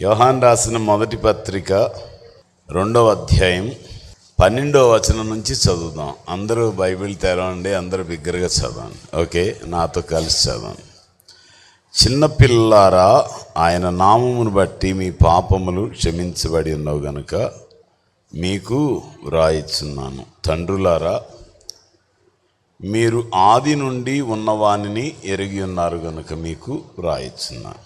యోహాను రాసిన మొదటి పత్రిక 2వ అధ్యాయం 12వ వచనం నుంచి చదువుదాం. అందరూ బైబిల్ తెరవండి, అందరూ బిగ్గరగా చదవండి. ఓకే, నాతో కలిసి చదవండి. చిన్నపిల్లారా, ఆయన నామమును బట్టి మీ పాపములు క్షమించబడి ఉన్నవి గనుక మీకు వ్రాయిచున్నాను. తండ్రులారా, మీరు ఆది నుండి ఉన్నవానిని ఎరిగి ఉన్నారు గనుక మీకు వ్రాయిచున్నాను.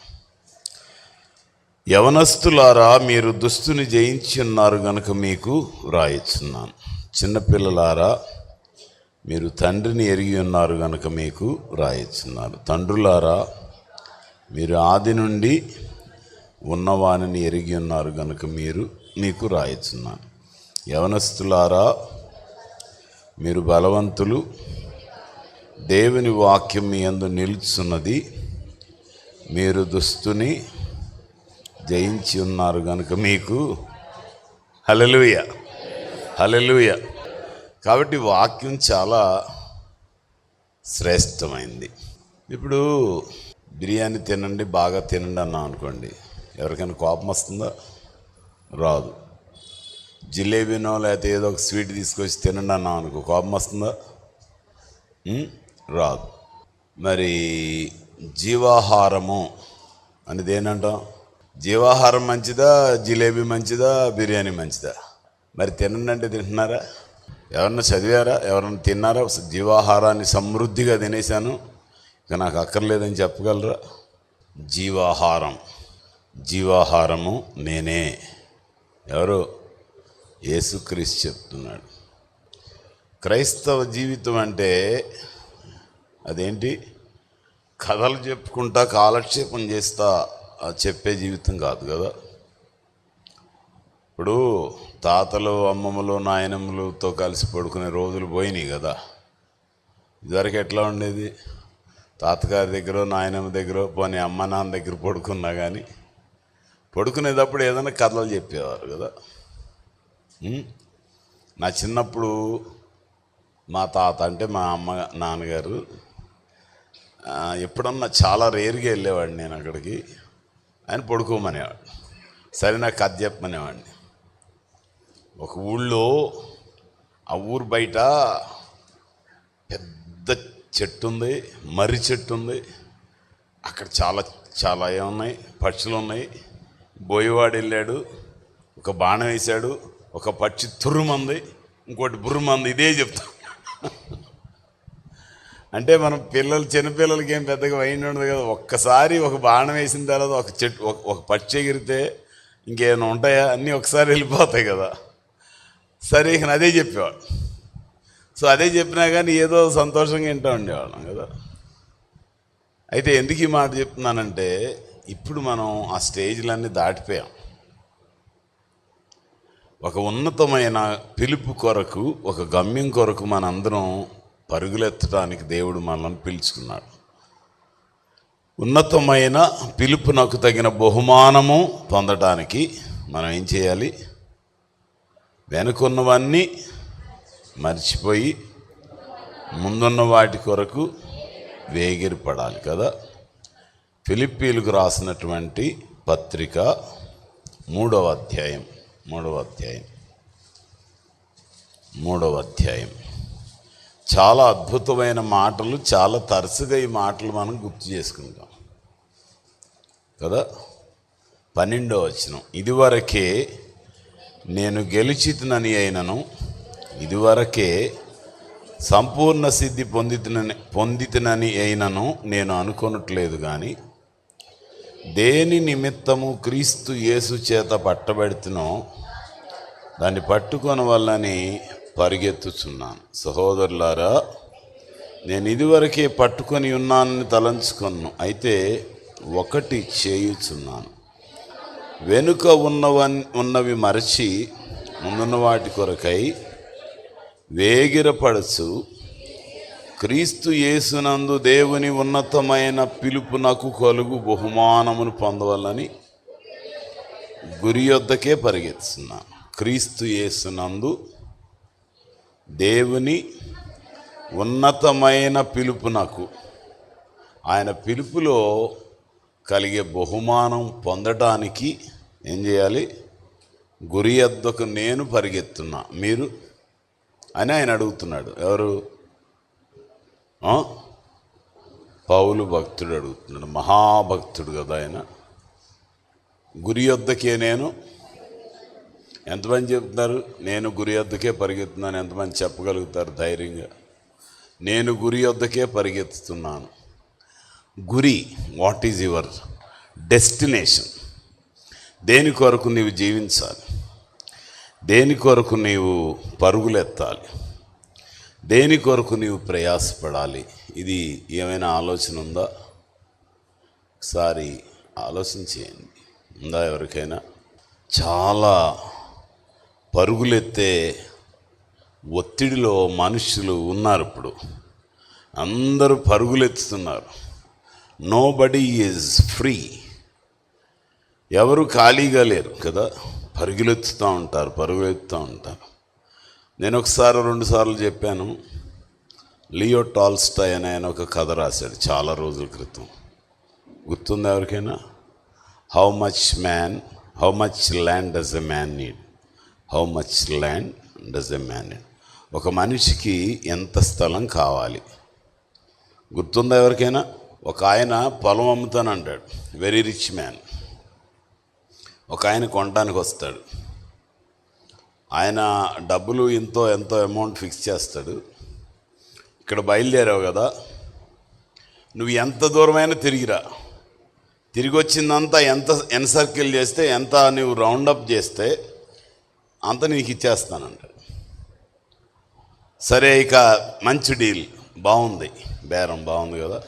యవనస్తులారా, మీరు దుస్తుని జయించి ఉన్నారు గనుక మీకు వ్రాయిచున్నాను. చిన్నపిల్లలారా, మీరు తండ్రిని ఎరిగి ఉన్నారు గనుక మీకు వ్రాయిచున్నారు. తండ్రులారా, మీరు ఆది నుండి ఉన్నవానిని ఎరిగి ఉన్నారు గనుక మీకు వ్రాయిచున్నాను. యవనస్తులారా, మీరు బలవంతులు, దేవుని వాక్యం మీ యందు నిలుచున్నది, మీరు దుస్తుని జయించి ఉన్నారు కనుక మీకు హల్లెలూయా హల్లెలూయా. కాబట్టి వాక్యం చాలా శ్రేష్టమైంది. ఇప్పుడు బిర్యానీ తినండి, బాగా తినండి అన్నాం అనుకోండి, ఎవరికైనా కోపం వస్తుందా? రాదు. జిలేబీనో లేకపోతే ఏదో ఒక స్వీట్ తీసుకొచ్చి తినండి అన్నాం అనుకో, కోపం వస్తుందా? రాదు. మరి జీవాహారము అనేది ఏంటంటాం? జీవాహారం మంచిదా, జిలేబీ మంచిదా, బిర్యానీ మంచిదా? మరి తినండి అంటే తింటున్నారా? ఎవరన్నా చదివారా? ఎవరన్నా తిన్నారా? జీవాహారాన్ని సమృద్ధిగా తినేశాను, ఇక నాకు అక్కర్లేదని చెప్పగలరా? జీవాహారము నేనే. ఎవరు? యేసుక్రీస్తు చెప్తున్నాడు. క్రైస్తవ జీవితం అంటే అదేంటి? కథలు చెప్పుకుంటా కాలక్షేపం చేస్తా చెప్పే జీవితం కాదు కదా. ఇప్పుడు తాతలు, అమ్మమ్మలు, నాయనమ్మలతో కలిసి పడుకునే రోజులు పోయినాయి కదా. ఇదివరకు ఎట్లా ఉండేది? తాతగారి దగ్గర, నాయనమ్మ దగ్గర, పోనీ అమ్మ నాన్న దగ్గర పడుకున్నా కానీ పడుకునేటప్పుడు ఏదైనా కథలు చెప్పేవారు కదా. నా చిన్నప్పుడు మా తాత అంటే మా అమ్మ నాన్నగారు ఎప్పుడన్నా చాలా రేరుగా వెళ్ళేవాడిని నేను అక్కడికి. ఆయన పడుకోమనేవాడు, సరే నాకు కథ చెప్పమనేవాడిని. ఒక ఊళ్ళో, ఆ ఊరు బయట పెద్ద చెట్టు ఉంది, మర్రి చెట్టు ఉంది. అక్కడ చాలా చాలా ఏమున్నాయి, పక్షులు ఉన్నాయి. బోయవాడు వెళ్ళాడు, ఒక బాణం వేశాడు, ఒక పక్షి తుర్రుమంది, ఇంకోటి బుర్రుమంది. ఇదే చెప్తాం. అంటే మనం చిన్నపిల్లలకి ఏం పెద్దగా వైండి ఉండదు కదా. ఒక్కసారి ఒక బాణం వేసిన తర్వాత ఒక చెట్టు, ఒక పక్షి ఎగిరితే ఇంకేమైనా ఉంటాయా? అన్నీ ఒకసారి వెళ్ళిపోతాయి కదా. సరే, ఇక అదే చెప్పేవాడు. సో అదే చెప్పినా కానీ ఏదో సంతోషంగా వింటూ ఉండేవాళ్ళం కదా. అయితే ఎందుకు ఈ మాట చెప్తున్నానంటే, ఇప్పుడు మనం ఆ స్టేజ్లన్నీ దాటిపోయాం. ఒక ఉన్నతమైన పిలుపు కొరకు, ఒక గమ్యం కొరకు మనందరం పరుగులెత్తడానికి దేవుడు మనల్ని పిలుచుకున్నాడు. ఉన్నతమైన పిలుపునకు తగిన బహుమానము పొందడానికి మనం ఏం చేయాలి? వెనుకున్నవన్నీ మర్చిపోయి ముందున్న వాటి కొరకు వేగిరపడాలి కదా. ఫిలిప్పీలకు రాసినటువంటి పత్రిక 3వ అధ్యాయం చాలా అద్భుతమైన మాటలు. చాలా తరచుగా ఈ మాటలు మనం గుర్తు చేసుకుంటాం కదా. 12వ వచనం, ఇదివరకే నేను గెలిచితినని అయినను, ఇదివరకే సంపూర్ణ సిద్ధి పొందితినని అయినను నేను అనుకొనట్లేదు. కానీ దేని నిమిత్తము క్రీస్తు యేసు చేత పట్టబెడుతునో దాన్ని పట్టుకొని వల్లని పరిగెత్తుచున్నాను. సహోదరులారా, నేను ఇదివరకే పట్టుకొని ఉన్నానని తలంచుకొను, అయితే ఒకటి చేయుచున్నాను, వెనుక ఉన్నవి మరచి ముందున్న వాటి కొరకై వేగిరపడుచు క్రీస్తు యేసునందు దేవుని ఉన్నతమైన పిలుపునకు కలుగు బహుమానమును పొందవలని గురి యొద్దకే పరిగెత్తుతున్నాను. క్రీస్తు యేసునందు దేవుని ఉన్నతమైన పిలుపునకు, ఆయన పిలుపులో కలిగే బహుమానం పొందటానికి ఏం చేయాలి? గురి యొద్దకు నేను పరిగెత్తున్నా, మీరు అని ఆయన అడుగుతున్నాడు. ఎవరు? పౌలు భక్తుడు అడుగుతున్నాడు. మహాభక్తుడు కదా ఆయన. గురి యొద్దకే నేను. ఎంతమంది చెప్తున్నారు నేను గురి యొద్దకే పరిగెత్తున్నాను? ఎంతమంది చెప్పగలుగుతారు ధైర్యంగా? నేను గురి యొద్దకే పరిగెత్తుతున్నాను. గురి, వాట్ ఈజ్ యువర్ డెస్టినేషన్? దేని కొరకు నీవు జీవించాలి? దేని కొరకు నీవు పరుగులెత్తాలి? దేని కొరకు నీవు ప్రయాసపడాలి? ఇది ఏమైనా ఆలోచన ఉందా? ఒకసారి ఆలోచన చేయండి. ఉందా ఎవరికైనా? చాలా పరుగులెత్తే ఒత్తిడిలో మనుషులు ఉన్నారు ఇప్పుడు. అందరూ పరుగులెత్తుతున్నారు. Nobody is free. ఎవరు ఖాళీగా లేరు కదా, పరుగులెత్తుతూ ఉంటారు. నేను ఒకసారి 2 సార్లు చెప్పాను. లియో టాల్స్టాయ్ అని ఆయన ఒక కథ రాశాడు చాలా రోజుల క్రితం. గుర్తుందా ఎవరికైనా? How much land does a man need? How much land does a man need? ఒక మనిషికి ఎంత స్థలం కావాలి? గుర్తుందా ఎవరికైనా? ఒక ఆయన పొలం అమ్ముతానంటాడు, వెరీ రిచ్ మ్యాన్. ఒక ఆయన కొనడానికి వస్తాడు. ఆయన డబ్బులు ఎంతో అమౌంట్ ఫిక్స్ చేస్తాడు. ఇక్కడ బయలుదేరావు కదా, నువ్వు ఎంత దూరమైనా తిరిగిరా, తిరిగి వచ్చిందంతా ఎంత ఎన్సర్కిల్ చేస్తే, ఎంత నువ్వు రౌండప్ చేస్తే అంత నీకు ఇచ్చేస్తానంటాడు. సరే, ఇక మంచి డీల్, బాగుంది, బేరం బాగుంది కదా,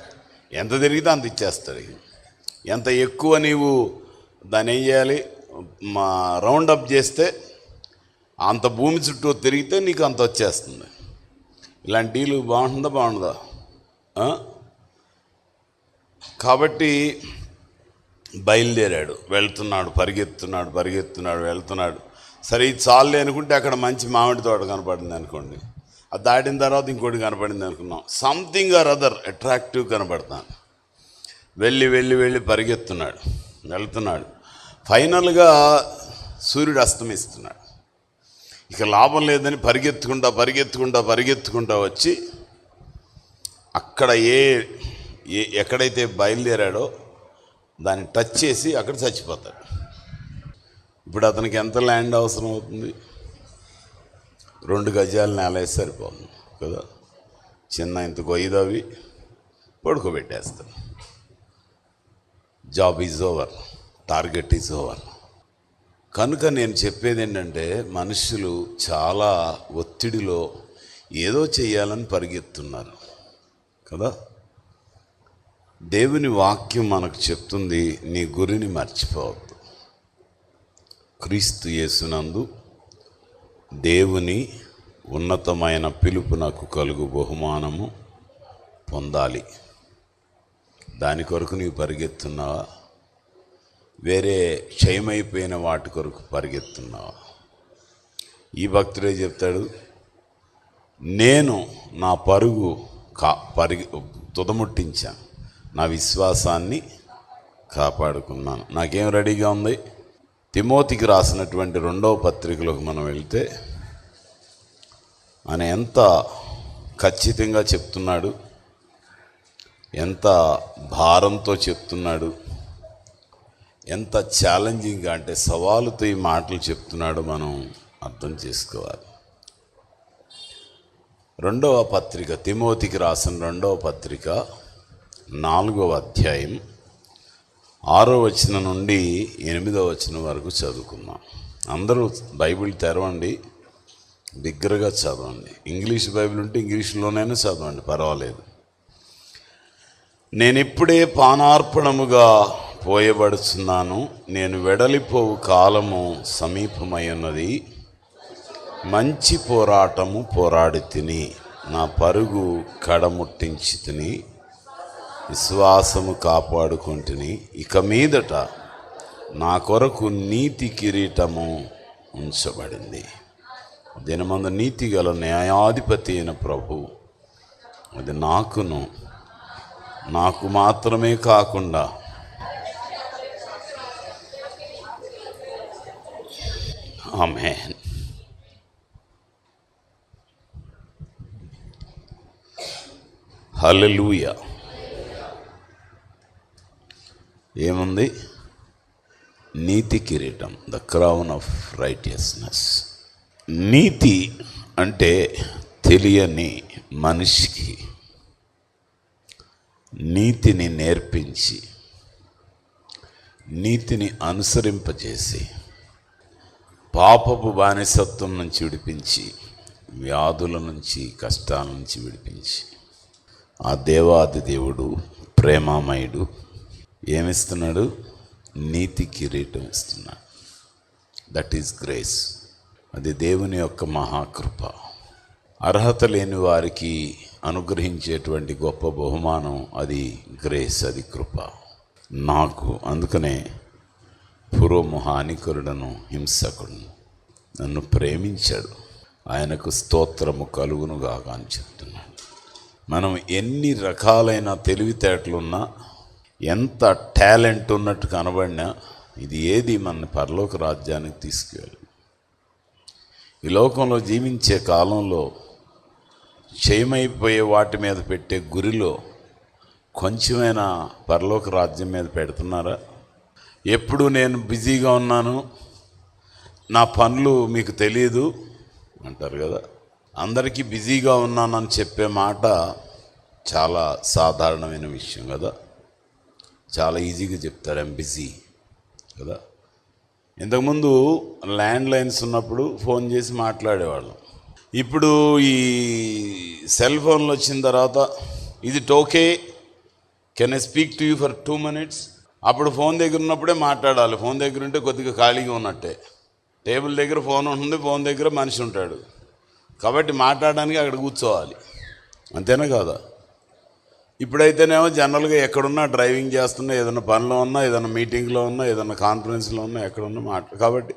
ఎంత తిరిగితే అంత ఇచ్చేస్తాడు. ఎంత ఎక్కువ నీవు దాన్ని ఏం చేయాలి, రౌండప్ చేస్తే అంత భూమి చుట్టూ తిరిగితే నీకు అంత వచ్చేస్తుంది. ఇలాంటి డీలు బాగుంటుందా? కాబట్టి బయలుదేరాడు, వెళ్తున్నాడు. సరే, ఇది చాలే అనుకుంటే అక్కడ మంచి మామిడి తోట కనపడింది అనుకోండి. అది దాటిన తర్వాత ఇంకోటి కనపడింది అనుకున్నాం. సంథింగ్ ఆర్ అదర్ అట్రాక్టివ్ కనపడతాను. వెళ్ళి వెళ్తున్నాడు. ఫైనల్గా సూర్యుడు అస్తమిస్తున్నాడు. ఇక లాభం లేదని పరిగెత్తుకుంటా వచ్చి అక్కడ ఎక్కడైతే బయలుదేరాడో దాన్ని టచ్ చేసి అక్కడ చచ్చిపోతాడు. ఇప్పుడు అతనికి ఎంత ల్యాండ్ అవసరం అవుతుంది? 2 గజాల నేల వేసి సరిపోతుంది కదా. చిన్న ఇంత గొయ్యిదవి పడుకోబెట్టేస్తాడు. Job is over, target is over. కనుక నేను చెప్పేది ఏంటంటే, మనుషులు చాలా ఒత్తిడిలో ఏదో చేయాలని పరిగెత్తున్నారు కదా. దేవుని వాక్యం మనకు చెప్తుంది, నీ గురిని మర్చిపోవద్దు. క్రీస్తు యేసునందు దేవుని ఉన్నతమైన పిలుపునకు కలుగు బహుమానము పొందాలి. దాని కొరకు నీవు పరిగెత్తున్నావా? వేరే క్షయమైపోయిన వాటి కొరకు పరిగెత్తున్నావా? ఈ భక్తుడే చెప్తాడు, నేను నా పరుగు తుదముట్టించాను, నా విశ్వాసాన్ని కాపాడుకున్నాను. నాకేం రెడీగా ఉంది? తిమోతికి రాసినటువంటి 2వ పత్రికలోకి మనం వెళ్తే ఆయన ఎంత ఖచ్చితంగా చెప్తున్నాడు, ఎంత భారంతో చెప్తున్నాడు, ఎంత ఛాలెంజింగ్గా అంటే సవాలుతో ఈ మాటలు చెప్తున్నాడో మనం అర్థం చేసుకోవాలి. 2వ పత్రిక, తిమోతికి రాసిన 2వ పత్రిక 4వ అధ్యాయం 6వ వచనం నుండి 8వ వచనం వరకు చదువుకుందాం. అందరూ బైబిల్ తెరవండి, బిగ్గరగా చదవండి. ఇంగ్లీష్ బైబిల్ ఉంటే ఇంగ్లీష్లోనైనా చదవండి, పర్వాలేదు. నేనిప్పుడే పానార్పణముగా పోయబడుచున్నాను, నేను వెడలిపోవు కాలము సమీపమై ఉన్నది. మంచి పోరాటము పోరాడి తిని, నా పరుగు కడముట్టించి తిని, విశ్వాసము కాపాడుకుంటుని. ఇక మీదట నా కొరకు నీతి కిరీటము ఉంచబడింది. దినమందు నీతి గల న్యాయాధిపతి అయిన ప్రభు అది నాకు మాత్రమే కాకుండా ఆమేన్. హల్లెలూయా. ఏముంది? నీతి కిరీటం, ద క్రౌన్ ఆఫ్ రైటియస్నెస్. నీతి అంటే తెలియని మనిషికి నీతిని నేర్పించి, నీతిని అనుసరింపజేసి, పాపపు బానిసత్వం నుంచి విడిపించి, వ్యాధుల నుంచి, కష్టాల నుంచి విడిపించి, ఆ దేవాది దేవుడు ప్రేమామయుడు ఏమిస్తున్నాడు? నీతి కిరీటం ఇస్తున్నాడు. That is grace. అది దేవుని యొక్క మహాకృప. అర్హత లేని వారికి అనుగ్రహించేటువంటి గొప్ప బహుమానం అది గ్రేస్, అది కృప. నాకు అందుకనే పూర్వము హానికరుడను, హింసకుడును నన్ను ప్రేమించాడు, ఆయనకు స్తోత్రము కలుగునుగాక అని చెప్తున్నాడు. మనం ఎన్ని రకాలైన తెలివితేటలున్నా, ఎంత టాలెంట్ ఉన్నట్టు కనబడినా, ఇది ఏది మన పరలోక రాజ్యానికి తీసుకువెళ్ళి. ఈ లోకంలో జీవించే కాలంలో క్షయమైపోయే వాటి మీద పెట్టే గురిలో కొంచెమైనా పరలోక రాజ్యం మీద పెడుతున్నారా? ఎప్పుడు నేను బిజీగా ఉన్నాను, నా పనులు మీకు తెలియదు అంటారు కదా. అందరికీ బిజీగా ఉన్నానని చెప్పే మాట చాలా సాధారణమైన విషయం కదా. చాలా ఈజీగా చెప్తారు ఐమ్ బిజీ కదా. ఇంతకుముందు ల్యాండ్ లైన్స్ ఉన్నప్పుడు ఫోన్ చేసి మాట్లాడేవాళ్ళం. ఇప్పుడు ఈ సెల్ ఫోన్లు వచ్చిన తర్వాత, ఇది okay, can I speak to you for 2 minutes? అప్పుడు ఫోన్ దగ్గర ఉన్నప్పుడే మాట్లాడాలి. ఫోన్ దగ్గర ఉంటే కొద్దిగా ఖాళీగా ఉన్నట్టే. టేబుల్ దగ్గర ఫోన్ ఉంటుంది, ఫోన్ దగ్గర మనిషి ఉంటాడు, కాబట్టి మాట్లాడడానికి అక్కడ కూర్చోవాలి. అంతేనా కాదా? ఇప్పుడైతేనేమో జనరల్గా ఎక్కడున్నా, డ్రైవింగ్ చేస్తున్నా, ఏదైనా పనిలో ఉన్నా, ఏదైనా మీటింగ్లో ఉన్నా, ఏదైనా కాన్ఫరెన్స్లో ఉన్నా, ఎక్కడున్నా కాబట్టి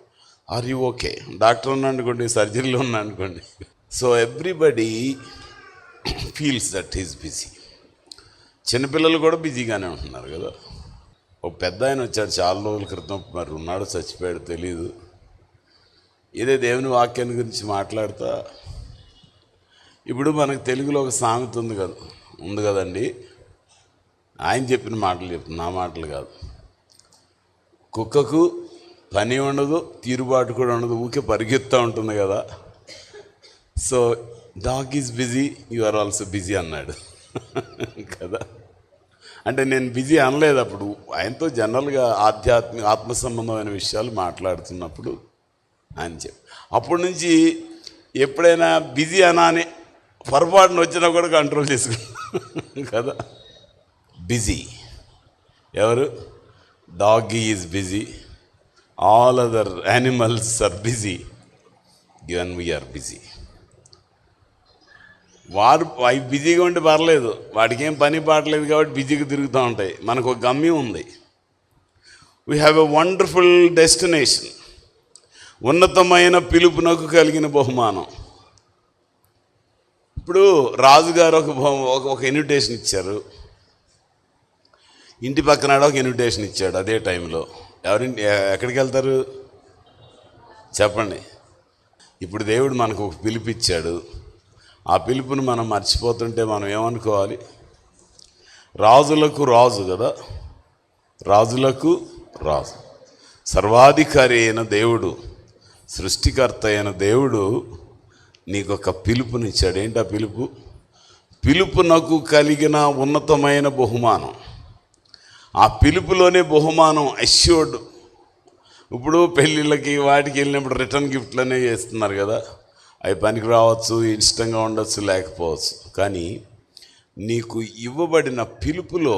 ఆర్ యూ ఓకే? డాక్టర్ ఉన్నా అనుకోండి, సర్జరీలో ఉన్నా అనుకోండి. So everybody feels that is busy. చిన్నపిల్లలు కూడా బిజీగానే ఉంటున్నారు కదా. ఒక పెద్ద ఆయన వచ్చాడు చాలా రోజుల క్రితం, మరి ఉన్నాడు చచ్చిపోయాడు తెలీదు. ఇదే దేవుని వాక్యాన్ని గురించి మాట్లాడుతా, ఇప్పుడు మనకు తెలుగులో ఒక సామెత ఉంది కదండి. ఆయన చెప్పిన మాటలు చెప్తున్నా, నా మాటలు కాదు. కుక్కకు పని ఉండదు, తీరుబాటు కూడా ఉండదు, ఊకే పరిగెత్తుతూ ఉంటుంది కదా. So dog is busy, you are also busy అన్నాడు కదా. అంటే నేను బిజీ అనలేదు అప్పుడు. ఆయనతో జనరల్గా ఆత్మ సంబంధమైన విషయాలు మాట్లాడుతున్నప్పుడు ఆయన అప్పటి నుంచి ఎప్పుడైనా బిజీ అనా అని పొరపాటున వచ్చినా కూడా కంట్రోల్ చేసుకున్నాను కదా. బిజీ ఎవరు? Dog is busy, all other animals are busy, even we are busy. అవి బిజీగా ఉంటే పర్లేదు, వాడికి ఏం పని పాటలేదు కాబట్టి బిజీగా తిరుగుతూ ఉంటాయి. మనకు ఒక గమ్యం ఉంది. We have a wonderful destination, ఉన్నతమైన పిలుపునకు కలిగిన బహుమానం. ఇప్పుడు రాజుగారు ఒక ఇన్విటేషన్ ఇచ్చారు, ఇంటి పక్కన ఒక ఇన్విటేషన్ ఇచ్చాడు. అదే టైంలో ఎక్కడికి వెళ్తారు చెప్పండి? ఇప్పుడు దేవుడు మనకు ఒక పిలుపు ఇచ్చాడు. ఆ పిలుపుని మనం మర్చిపోతుంటే మనం ఏమనుకోవాలి? రాజులకు రాజు కదా, రాజులకు రాజు, సర్వాధికారి అయిన దేవుడు, సృష్టికర్త అయిన దేవుడు నీకు ఒక పిలుపునిచ్చాడు. ఏంటి ఆ పిలుపు? పిలుపునకు కలిగిన ఉన్నతమైన బహుమానం. ఆ పిలుపులోనే బహుమానం అష్యూర్డ్. ఇప్పుడు పెళ్ళిళ్ళకి వాటికి వెళ్ళినప్పుడు రిటర్న్ గిఫ్ట్లు అనేవి చేస్తున్నారు కదా. అవి పనికి రావచ్చు, ఇష్టంగా ఉండొచ్చు, లేకపోవచ్చు. కానీ నీకు ఇవ్వబడిన పిలుపులో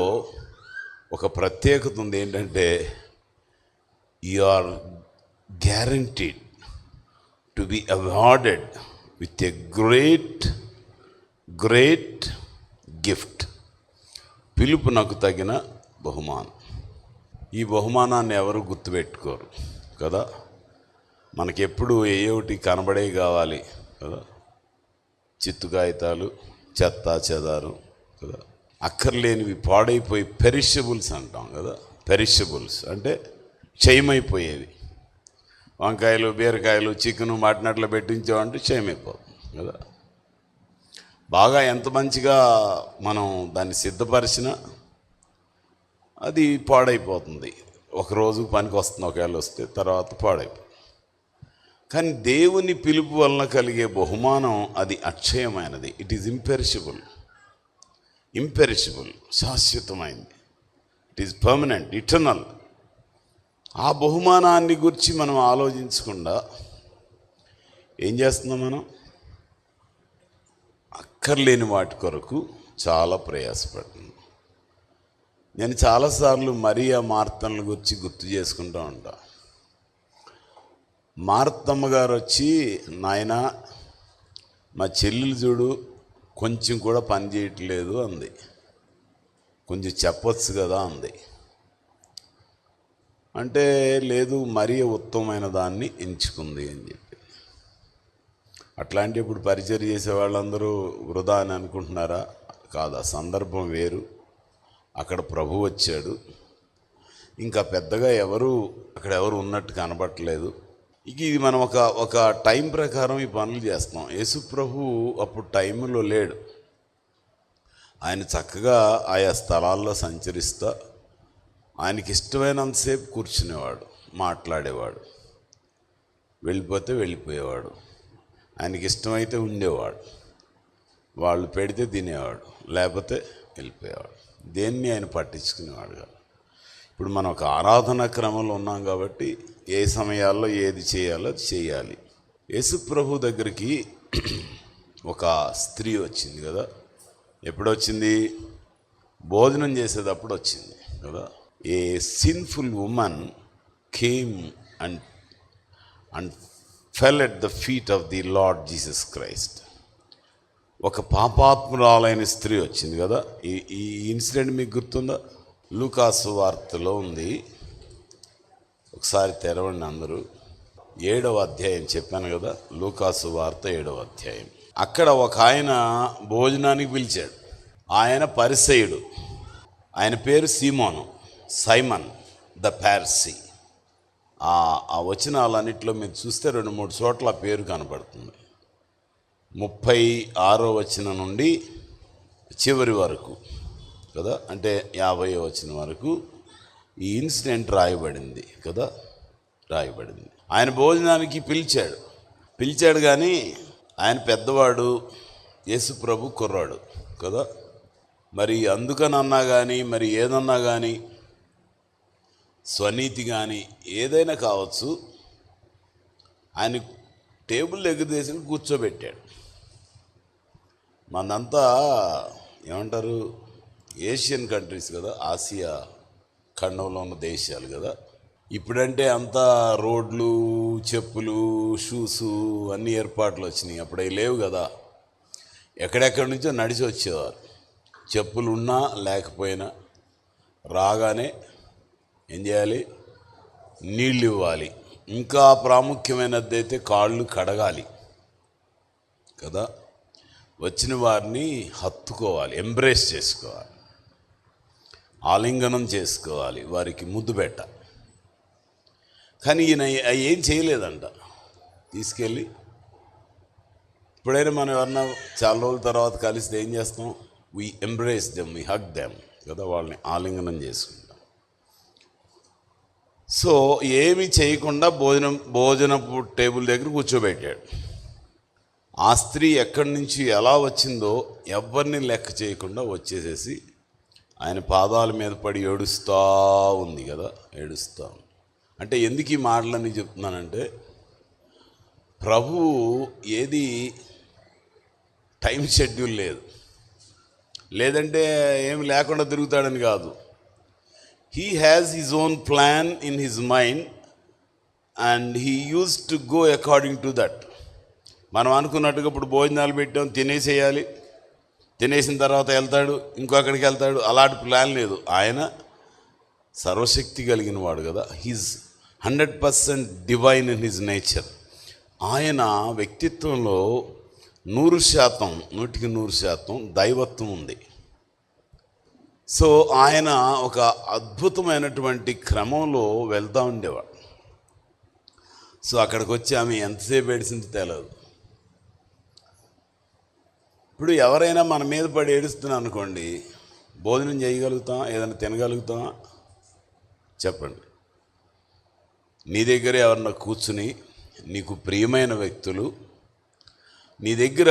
ఒక ప్రత్యేకత ఉంది. ఏంటంటే you are guaranteed to be awarded with a great gift. పిలుపు నాకు తగిన బహుమానం. ఈ బహుమానాన్ని ఎవరు గుర్తుపెట్టుకోరు కదా. మనకెప్పుడు ఏయోటి కనబడే కావాలి కదా. చిత్తు కాగితాలు, చెత్త చెదారు కదా, అక్కర్లేనివి, పాడైపోయి పెరిషబుల్స్ అంటాం కదా. పెరిషబుల్స్ అంటే క్షయమైపోయేవి. వంకాయలు, బీరకాయలు, చికెను, మటన్ అట్లా పెట్టించామంటే క్షయమైపోతుంది కదా. బాగా ఎంత మంచిగా మనం దాన్ని సిద్ధపరిచినా అది పాడైపోతుంది. ఒక రోజు పనికి వస్తుంది, ఒకవేళ వస్తే తర్వాత పాడైపోతుంది. కానీ దేవుని పిలుపు వలన కలిగే బహుమానం అది అక్షయమైనది. ఇట్ ఈజ్ ఇంపెరిషబుల్, శాశ్వతమైంది. It is permanent, eternal. ఆ బహుమానాన్ని గురించి మనం ఆలోచించకుండా ఏం చేస్తున్నాం? మనం అక్కర్లేని వాటి కొరకు చాలా ప్రయాసపడుతున్నాం. నేను చాలాసార్లు మరియా మార్తల గురించి గుర్తు చేసుకుంటూ ఉంటా. మార్తమ్మ గారు వచ్చి, నాయన మా చెల్లెలు చూడు కొంచెం కూడా పని చేయట్లేదు అంది. కొంచెం చెప్పొచ్చు కదా అంది. అంటే లేదు, మరియ ఉత్తమమైన దాన్ని ఎంచుకుంది అని చెప్పి. అట్లాంటి ఇప్పుడు పరిచయం చేసే వాళ్ళందరూ వృధా అని అనుకుంటున్నారా? కాదు, ఆ సందర్భం వేరు. అక్కడ ప్రభు వచ్చాడు. ఇంకా పెద్దగా అక్కడ ఎవరు ఉన్నట్టు కనబట్టలేదు. ఇది మనం ఒక టైం ప్రకారం ఈ పనులు చేస్తాం. యేసు ప్రభు అప్పుడు టైంలో లేడు. ఆయన చక్కగా ఆయా స్థలాల్లో సంచరిస్తా ఆయనకి ఇష్టమైనంతసేపు కూర్చునేవాడు, మాట్లాడేవాడు, వెళ్ళిపోతే వెళ్ళిపోయేవాడు, ఆయనకి ఇష్టమైతే ఉండేవాడు, వాళ్ళు పెడితే తినేవాడు, లేకపోతే వెళ్ళిపోయేవాడు. దేన్ని ఆయన పట్టించుకునేవాడు కాదు. ఇప్పుడు మనం ఒక ఆరాధనా క్రమంలో ఉన్నాం కాబట్టి ఏ సమయాల్లో ఏది చేయాలో అది చేయాలి. యేసు ప్రభు దగ్గరికి ఒక స్త్రీ వచ్చింది కదా. ఎప్పుడు వచ్చింది? భోజనం చేసేటప్పుడు వచ్చింది కదా. A sinful woman came and fell at the feet of the Lord Jesus Christ. ఒక పాపాత్మురాలైన స్త్రీ వచ్చింది కదా. ఈ ఇన్సిడెంట్ మీకు గుర్తుందా? లూకాసు వార్తలో ఉంది. ఒకసారి తెరవండి అందరూ. 7వ అధ్యాయం చెప్పాను కదా, లూకాసు వార్త 7వ అధ్యాయం. అక్కడ ఒక ఆయన భోజనానికి పిలిచాడు. ఆయన పరిసయుడు. ఆయన పేరు సైమన్ ద పార్సీ. ఆ వచనాలన్నింటిలో మీరు చూస్తే 2-3 చోట్ల ఆ పేరు కనపడుతుంది. 36వ వచనం నుండి చివరి వరకు కదా, అంటే 50వ వచనం వరకు ఈ ఇన్సిడెంట్ రాయబడింది కదా. ఆయన భోజనానికి పిలిచాడు కానీ ఆయన పెద్దవాడు, యేసు ప్రభు కుర్రాడు కదా. మరి అందుకనన్నా కానీ, మరి ఏదన్నా కానీ, స్వనీతి కానీ ఏదైనా కావచ్చు, ఆయన టేబుల్ ఎగుదేసి కూర్చోబెట్టాడు. మనంతా ఏమంటారు, ఏషియన్ కంట్రీస్ కదా, ఆసియా ఖండంలో ఉన్న దేశాలు కదా. ఇప్పుడంటే అంతా రోడ్లు, చెప్పులు, షూసు అన్ని ఏర్పాట్లు వచ్చినాయి. అప్పుడు అవి లేవు కదా. ఎక్కడెక్కడి నుంచో నడిచి వచ్చేవారు. చెప్పులు ఉన్నా లేకపోయినా రాగానే ఏం చేయాలి? నీళ్ళు ఇవ్వాలి. ఇంకా ప్రాముఖ్యమైనది అయితే కాళ్ళు కడగాలి కదా. వచ్చిన వారిని హత్తుకోవాలి, ఎంబ్రేస్ చేసుకోవాలి, ఆలింగనం చేసుకోవాలి, వారికి ముద్దు పెట్టాలి. కానీ ఈయన ఏం చేయలేదంట. తీసుకెళ్ళి ఇప్పుడైనా మనం ఎవరన్నా చాలా రోజుల తర్వాత కలిస్తే ఏం చేస్తాం? We embrace them, we hug them కదా, వాళ్ళని ఆలింగనం చేసుకుంటాం. సో ఏమి చేయకుండా భోజనపు టేబుల్ దగ్గర కూర్చోబెట్టాడు. ఆ స్త్రీ ఎక్కడి నుంచి ఎలా వచ్చిందో ఎవరిని లెక్క చేయకుండా వచ్చేసేసి ఆయన పాదాల మీద పడి ఏడుస్తూ ఉంది కదా. అంటే ఎందుకు ఈ మాటలన్నీ చెప్తున్నానంటే, ప్రభువు ఏది టైం షెడ్యూల్ లేదంటే ఏమి లేకుండా తిరుగుతాడని కాదు. He has his own plan in his mind and he use to go according to that. మనం అనుకున్నట్టుగా ఇప్పుడు భోజనాలు పెట్టాం, తినేసేయాలి, తినేసిన తర్వాత వెళ్తాడు, ఇంకొకడికి వెళ్తాడు, అలాంటి ప్లాన్ లేదు. ఆయన సర్వశక్తి కలిగిన వాడు కదా. He's 100% divine in his nature. ఆయన వ్యక్తిత్వంలో 100%, 100% దైవత్వం ఉంది. సో ఆయన ఒక అద్భుతమైనటువంటి క్రమంలో వెళ్తూ ఉండేవాడు. సో అక్కడికి వచ్చి ఆమె ఎంతసేపు ఏడిసింది తెలియదు. ఇప్పుడు ఎవరైనా మన మీద పడి ఏడుస్తున్నా అనుకోండి, భోజనం చేయగలుగుతాం, ఏదైనా తినగలుగుతాం? చెప్పండి. నీ దగ్గర ఎవరన్నా కూర్చుని నీకు ప్రియమైన వ్యక్తులు నీ దగ్గర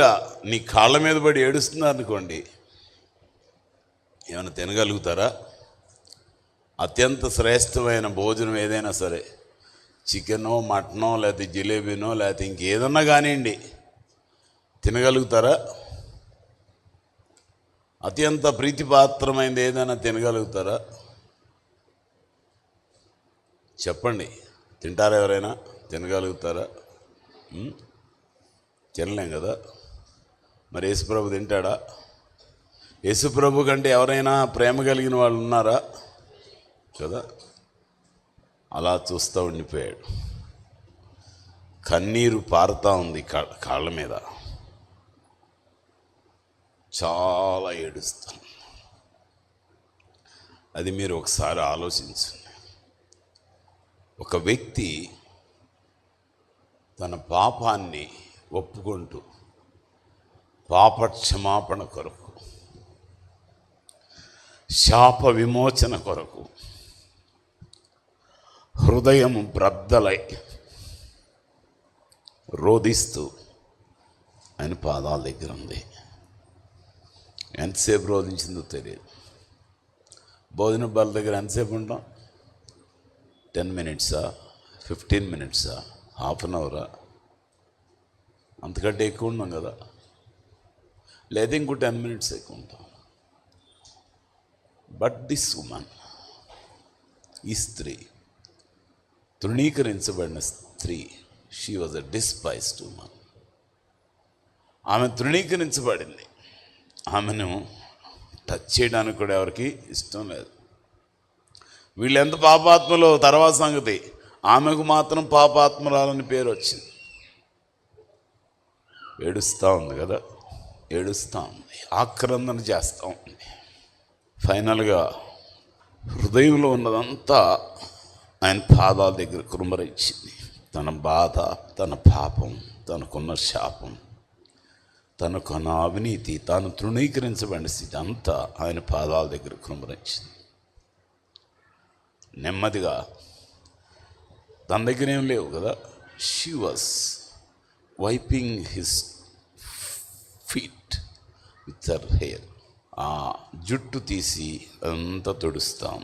నీ కాళ్ళ మీద పడి ఏడుస్తున్నారు అనుకోండి, ఏమైనా తినగలుగుతారా? అత్యంత శ్రేష్టమైన భోజనం ఏదైనా సరే, చికెనో మటనో లేకపోతే జిలేబీనో లేకపోతే ఇంకేదన్నా కానివ్వండి, తినగలుగుతారా? అత్యంత ప్రీతిపాత్రమైనది ఏదైనా తినగలుగుతారా? చెప్పండి. తింటారా? ఎవరైనా తినగలుగుతారా? తినలేం కదా. మరి యేసుప్రభు తింటాడా? యేసుప్రభు కంటే ఎవరైనా ప్రేమ కలిగిన వాళ్ళు ఉన్నారా? కదా. అలా చూస్తూ ఉండిపోయాడు. కన్నీరు పారుతూ ఉంది కాళ్ళ మీద, చాలా ఏడుస్తాను. అది మీరు ఒకసారి ఆలోచించండి. ఒక వ్యక్తి తన పాపాన్ని ఒప్పుకుంటూ పాప క్షమాపణ కొరకు, శాప విమోచన కొరకు హృదయం బ్రద్దలై రోధిస్తూ ఆయన పాదాల దగ్గర ఉంది. ఎంతసేపు రోధించిందో తెలియదు. భోజన బల్ల దగ్గర ఎంతసేపు ఉంటాం? 10 minutes, 15 minutes, హాఫ్ అన్ అవరా? అంతకంటే ఎక్కువ ఉన్నాం కదా. లేదా ఇంకో 10 minutes ఎక్కువ ఉంటాం. బట్ దిస్ ఉమన్, ఈ స్త్రీ, తృణీకరించబడిన స్త్రీ, she was a despised woman. ఆమె తృణీకరించబడింది. ఆమెను టచ్ చేయడానికి కూడా ఎవరికి ఇష్టం లేదు. వీళ్ళు ఎంత పాపాత్మలో తర్వాత సంగతి. ఆమెకు మాత్రం పాపాత్మరాలని పేరు వచ్చింది. ఏడుస్తూ ఉంది కదా, ఏడుస్తూ ఉంది, ఆక్రందన చేస్తూ ఉంది. ఫైనల్గా హృదయంలో ఉన్నదంతా ఆయన పాదాల దగ్గర కురుమరించింది. తన బాధ, తన పాపం, తనకున్న శాపం, తనకున్న అవినీతి, తాను తృణీకరించబడిన స్థితి అంతా ఆయన పాదాల దగ్గర కురుమరించింది. నెమ్మదిగా, తన దగ్గర ఏం లేవు కదా, she was wiping his feet with her hair. ఆ జుట్టు తీసి అంతా తుడుస్తాం.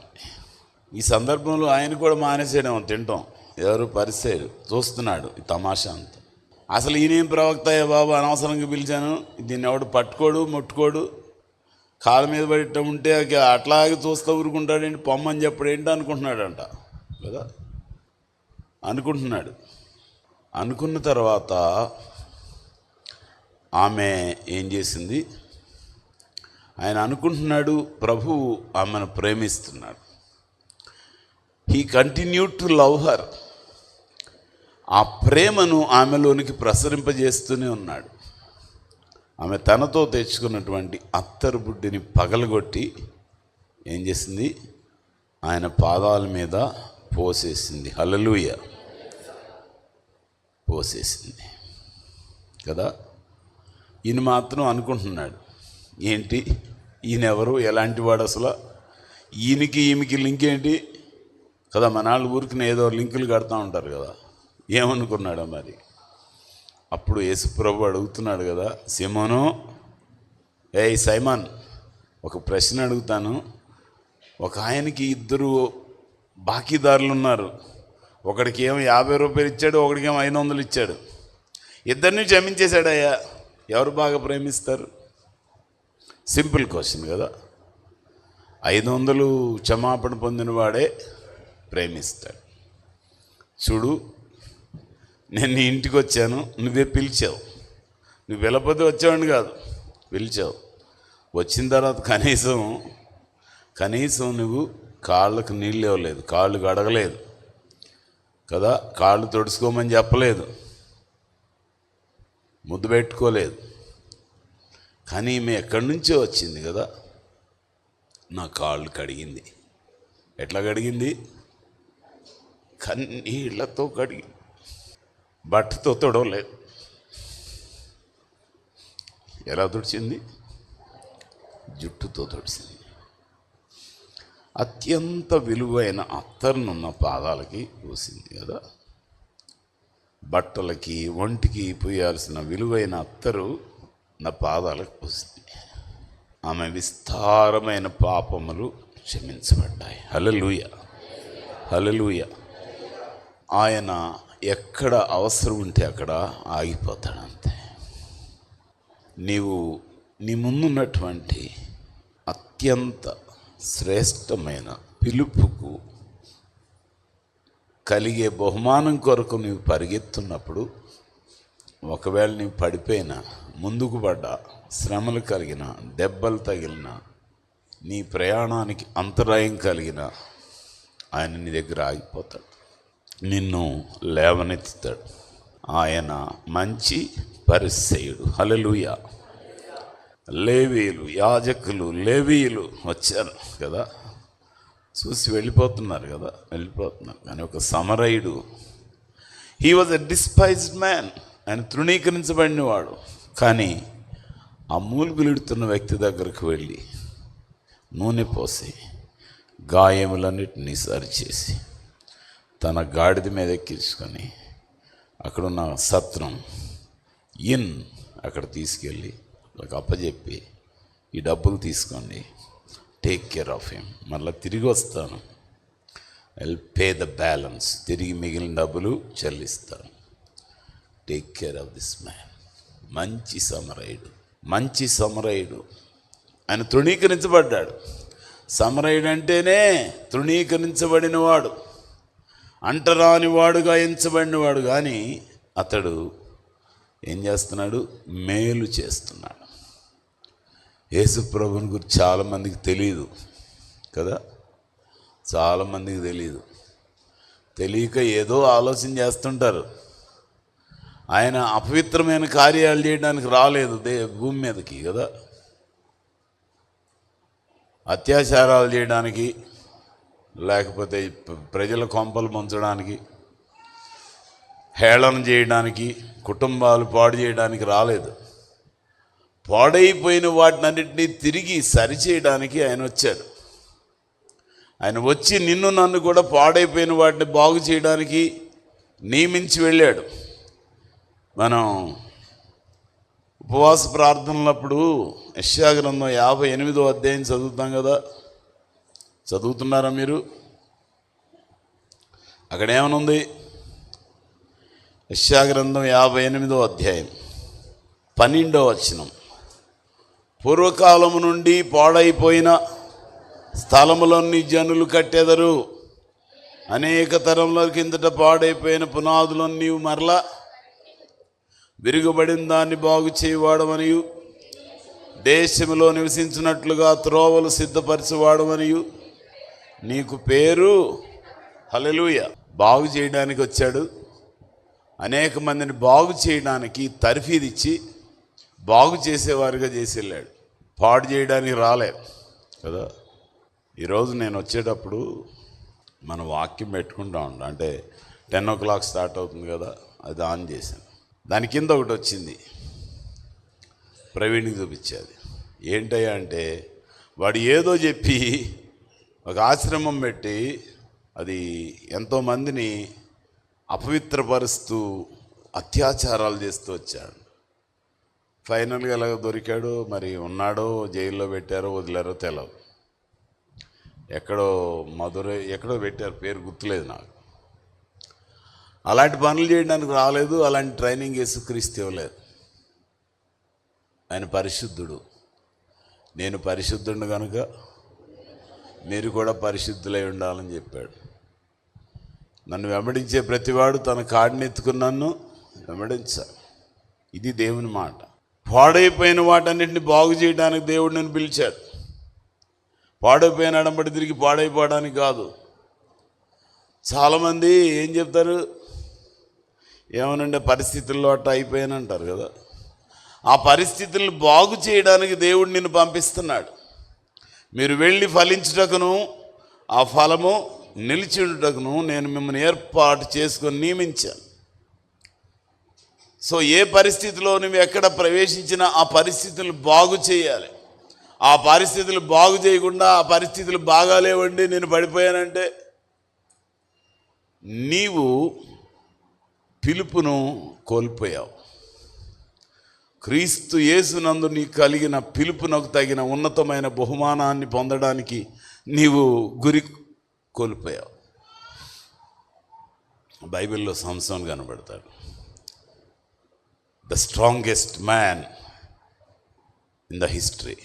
ఈ సందర్భంలో ఆయన కూడా మానేసేయడం తింటాం. ఎవరు? పరిసయ్యులు చూస్తున్నాడు ఈ తమాషా అంతా. అసలు ఈయనేం ప్రవక్త అయ్యా బాబు, అనవసరంగా పిలిచాను, దీన్ని ఎవడు పట్టుకోడు ముట్టుకోడు, కాళ్ళ మీద పడి ఉంటే అట్లాగే చూస్తూ ఊరుకుంటాడేంటి, పొమ్మని చెప్పడు ఏంటి అనుకుంటున్నాడంట కదా. అనుకుంటున్నాడు. అనుకున్న తర్వాత ఆమె ఏం చేసింది? ఆయన అనుకుంటున్నాడు, ప్రభువు ఆమెను ప్రేమిస్తున్నాడు. He continued to love her. ఆ ప్రేమను ఆమెలోనికి ప్రసరింపజేస్తూనే ఉన్నాడు. ఆమె తనతో తెచ్చుకున్నటువంటి అత్తరు బుడ్డిని పగలగొట్టి ఏం చేసింది? ఆయన పాదాల మీద పోసేసింది. హల్లెలూయా, పోసేసింది కదా. ఈయన మాత్రం అనుకుంటున్నాడు, ఏంటి ఈయన ఎవరు, ఎలాంటి వాడు అసలు, ఈయనకి ఈమెకి లింక్ ఏంటి కదా. మనాళ్ళు ఊరికి ఏదో లింకులు కడతా ఉంటారు కదా. ఏమనుకున్నాడు మరి? అప్పుడు యేసుప్రభు అడుగుతున్నాడు కదా, సిమోను, ఏయ్ సైమన్, ఒక ప్రశ్న అడుగుతాను. ఒక ఆయనకి 2 బాకీదారులు ఉన్నారు. ఒకడికి ఏమో 50 రూపాయలు ఇచ్చాడు, ఒకడికేమో 500 ఇచ్చాడు. ఇద్దరిని క్షమించేశాడయ్యా. ఎవరు బాగా ప్రేమిస్తారు? సింపుల్ క్వశ్చన్ కదా. 500 క్షమాపణ పొందిన వాడే ప్రేమిస్తాడు. చూడు, నేను నీ ఇంటికి వచ్చాను, నువ్వే పిలిచావు. నువ్వు వెళ్ళకపోతే వచ్చేవాడిని కాదు, పిలిచావు. వచ్చిన తర్వాత కనీసం నువ్వు కాళ్ళకు నీళ్ళు ఇవ్వలేదు, కాళ్ళు కడగలేదు కదా, కాళ్ళు తొడుచుకోమని చెప్పలేదు, ముద్దు పెట్టుకోలేదు. కానీ ఈమె ఎక్కడి నుంచో వచ్చింది కదా, నా కాళ్ళు కడిగింది. ఎట్లా కడిగింది? కన్నీళ్లతో కడిగింది. బట్టతో తొడవలేదు. ఎలా తుడిచింది? జుట్టుతో తుడిచింది. అత్యంత విలువైన అత్తరునున్న పాదాలకి పూసింది కదా. బట్టలకి ఒంటికి పూయాల్సిన విలువైన అత్తరు నా పాదాలకు పూసింది. ఆమె విస్తారమైన పాపములు క్షమించబడ్డాయి. హల్లెలూయా, హల్లెలూయా. ఆయన ఎక్కడ అవసరం ఉంటే అక్కడ ఆగిపోతాడు అంతే. నీవు నీ ముందున్నటువంటి అత్యంత శ్రేష్టమైన పిలుపుకు కలిగే బహుమానం కొరకు నీవు పరిగెత్తున్నప్పుడు ఒకవేళ నీవు పడిపోయినా, ముందుకు పడ్డా, శ్రమలు కలిగిన, దెబ్బలు తగిలిన, నీ ప్రయాణానికి అంతరాయం కలిగిన ఆయన నీ దగ్గర ఆగిపోతాడు, నిన్ను లేవనెత్తుతాడు. ఆయన మంచి పరిసయ్యుడు. హల్లెలూయా. లేవీయులు, యాజకులు, లేవీయులు వచ్చారు కదా, చూసి వెళ్ళిపోతున్నారు కదా, వెళ్ళిపోతున్నారు. కానీ ఒక సమరయుడు, he was a despised man, ఆయన తృణీకరించబడినవాడు. కానీ ఆ మూలుగులుడుతున్న వ్యక్తి దగ్గరకు వెళ్ళి నూనె పోసి గాయములన్నిటినీ సరిచేసి తన గాడిద మీద ఎక్కించుకొని అక్కడున్న సత్రం అక్కడ తీసుకెళ్ళి వాళ్ళకి అప్పచెప్పి, ఈ డబ్బులు తీసుకోండి, టేక్ కేర్ ఆఫ్ హిమ్, మళ్ళీ తిరిగి వస్తాను, ఐల్ పే ద బ్యాలెన్స్, తిరిగి మిగిలిన డబ్బులు చెల్లిస్తాను, take care of this man. మంచి సమరయుడు, మంచి సమరయుడు. ఆయన తృణీకరించబడ్డాడు. సమరయుడు అంటేనే తృణీకరించబడినవాడు, అంటరాని వాడుగా ఎంచబడినవాడు. కానీ అతడు ఏం చేస్తున్నాడు? మేలు చేస్తున్నాడు. యేసు ప్రభుని గురించి చాలామందికి తెలియదు కదా, చాలామందికి తెలియదు. తెలియక ఏదో ఆలోచన చేస్తుంటారు. ఆయన అపవిత్రమైన కార్యాలు చేయడానికి రాలేదు భూమి మీదకి కదా, అత్యాచారాలు చేయడానికి, లేకపోతే ప్రజల కొంపలు ముంచడానికి, హేళన చేయడానికి, కుటుంబాలు పాడు చేయడానికి రాలేదు. పాడైపోయిన వాటినన్నింటినీ తిరిగి సరిచేయడానికి ఆయన వచ్చాడు. ఆయన వచ్చి నిన్ను నన్ను కూడా పాడైపోయిన వాటిని బాగు చేయడానికి నియమించి వెళ్ళాడు. మనం ఉపవాస ప్రార్థనలప్పుడు యెషయా గ్రంథం 58వ అధ్యాయం చదువుతాం కదా, చదువుతున్నారా మీరు? అక్కడ ఏమనుంది? యెషయా గ్రంథం 58వ అధ్యాయం 12వ వచనం. పూర్వకాలము నుండి పాడైపోయిన స్థలములన్నీ జనులు కట్టెదరు, అనేక తరముల కిందట పాడైపోయిన పునాదులను నీవు మరలా విరుగుబడిన దాన్ని బాగు చేయవాడమనియు, దేశంలో నివసించినట్లుగా త్రోవలు సిద్ధపరచువాడమనియు నీకు పేరు. హల్లెలూయా. బాగు చేయడానికి వచ్చాడు. అనేక మందిని బాగు చేయడానికి తర్ఫీదిచ్చి బాగు చేసేవారుగా చేసి వెళ్ళాడు. పాడు చేయడానికి రాలే కదా. ఈరోజు నేను వచ్చేటప్పుడు మన వాక్యం పెట్టుకుంటా ఉంటా, అంటే 10 o'clock స్టార్ట్ అవుతుంది కదా, అది ఆన్ చేశాను. దాని కింద ఒకటి వచ్చింది, ప్రవీణ్కి చూపించేది. ఏంటయ్యా అంటే, వాడు ఏదో చెప్పి ఒక ఆశ్రమం పెట్టి అది ఎంతోమందిని అపవిత్రపరుస్తూ అత్యాచారాలు చేస్తూ వచ్చాడు. ఫైనల్గా ఎలాగ దొరికాడు, మరి ఉన్నాడో జైల్లో పెట్టారో వదిలారో తెలవు. ఎక్కడో మధురై ఎక్కడో పెట్టారు, పేరు గుర్తులేదు నాకు. అలాంటి పనులు చేయడానికి రాలేదు, అలాంటి ట్రైనింగ్ యేసుక్రీస్తు ఇవ్వలేదు. ఆయన పరిశుద్ధుడు. నేను పరిశుద్ధుడు కనుక మీరు కూడా పరిశుద్ధులై ఉండాలని చెప్పాడు. నన్ను వెంబడించే ప్రతివాడు తన కాడిని ఎత్తుకుని నన్ను వెంబడించాలి. ఇది దేవుని మాట. పాడైపోయిన వాటన్నిటిని బాగు చేయడానికి దేవుడు నన్ను పిలిచాడు. పాడైపోయిన అడంబడి తిరిగి పాడైపోవడానికి కాదు. చాలామంది ఏం చెప్తారు, ఏమనంటే పరిస్థితుల్లో అట్ట అయిపోయానంటారు కదా. ఆ పరిస్థితులను బాగు చేయడానికి దేవుడు నిన్ను పంపిస్తున్నాడు. మీరు వెళ్ళి ఫలించుటకును ఆ ఫలము నిలిచి ఉండుటకును నేను మిమ్మల్ని ఏర్పాటు చేసుకొని నియమించాను. సో ఏ పరిస్థితిలో నువ్వు ఎక్కడ ప్రవేశించినా ఆ పరిస్థితులు బాగు చేయాలి. ఆ పరిస్థితులు బాగు చేయకుండా ఆ పరిస్థితులు బాగాలేవండి నేను పడిపోయానంటే నీవు పిలుపును కోల్పోయావు. క్రీస్తు యేసునందు నీకు కలిగిన పిలుపునకు తగిన ఉన్నతమైన బహుమానాన్ని పొందడానికి నీవు గురి కోల్పోయావు. బైబిల్లో సంసోన్ కనబడతాడు, the strongest man in the history.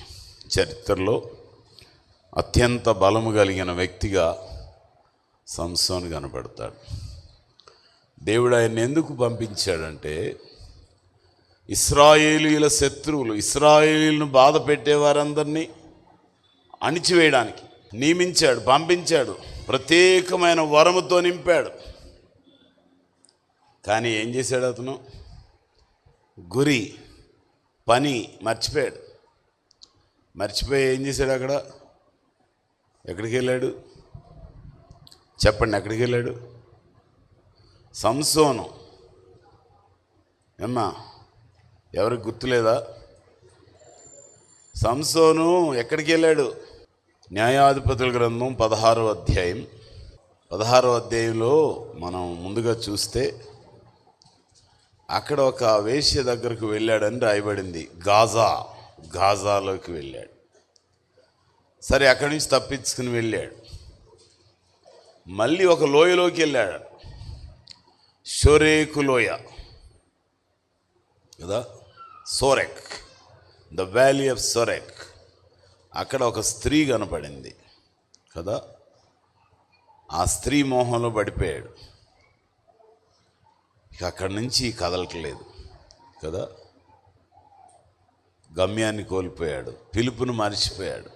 చరిత్రలో అత్యంత బలము కలిగిన వ్యక్తిగా సంసోన్ కనబడతాడు. దేవుడు ఆయన్ని ఎందుకు పంపించాడంటే ఇశ్రాయేలీయుల శత్రువులు, ఇశ్రాయేలీయులను బాధ పెట్టేవారందరినీ అణిచివేయడానికి నియమించాడు, పంపించాడు, ప్రత్యేకమైన వరముతో నింపాడు. కానీ ఏం చేశాడు అతను? గురి పని మర్చిపోయాడు. మర్చిపోయి ఏం చేశాడు? అక్కడ ఎక్కడికి వెళ్ళాడు చెప్పండి? ఎక్కడికి వెళ్ళాడు? సంసోను. ఏమ్మా, ఎవరికి గుర్తులేదా? సంసోను ఎక్కడికి వెళ్ళాడు? న్యాయాధిపతుల గ్రంథం 16వ అధ్యాయం. 16వ అధ్యాయంలో మనం ముందుగా చూస్తే అక్కడ ఒక వేశ్య దగ్గరకు వెళ్ళాడని రాయబడింది. గాజాలోకి వెళ్ళాడు. సరే, అక్కడి నుంచి తప్పించుకుని వెళ్ళాడు. మళ్ళీ ఒక లోయలోకి వెళ్ళాడు, షోరేకు లోయ కదా, సోరెక్, ద వ్యాలీ ఆఫ్ సోరెక్. అక్కడ ఒక స్త్రీ కనపడింది కదా. ఆ స్త్రీ మోహంలో పడిపోయాడు. ఇక అక్కడి నుంచి కదలట్లేదు కదా. గమ్యాన్ని కోల్పోయాడు, పిలుపును మర్చిపోయాడు,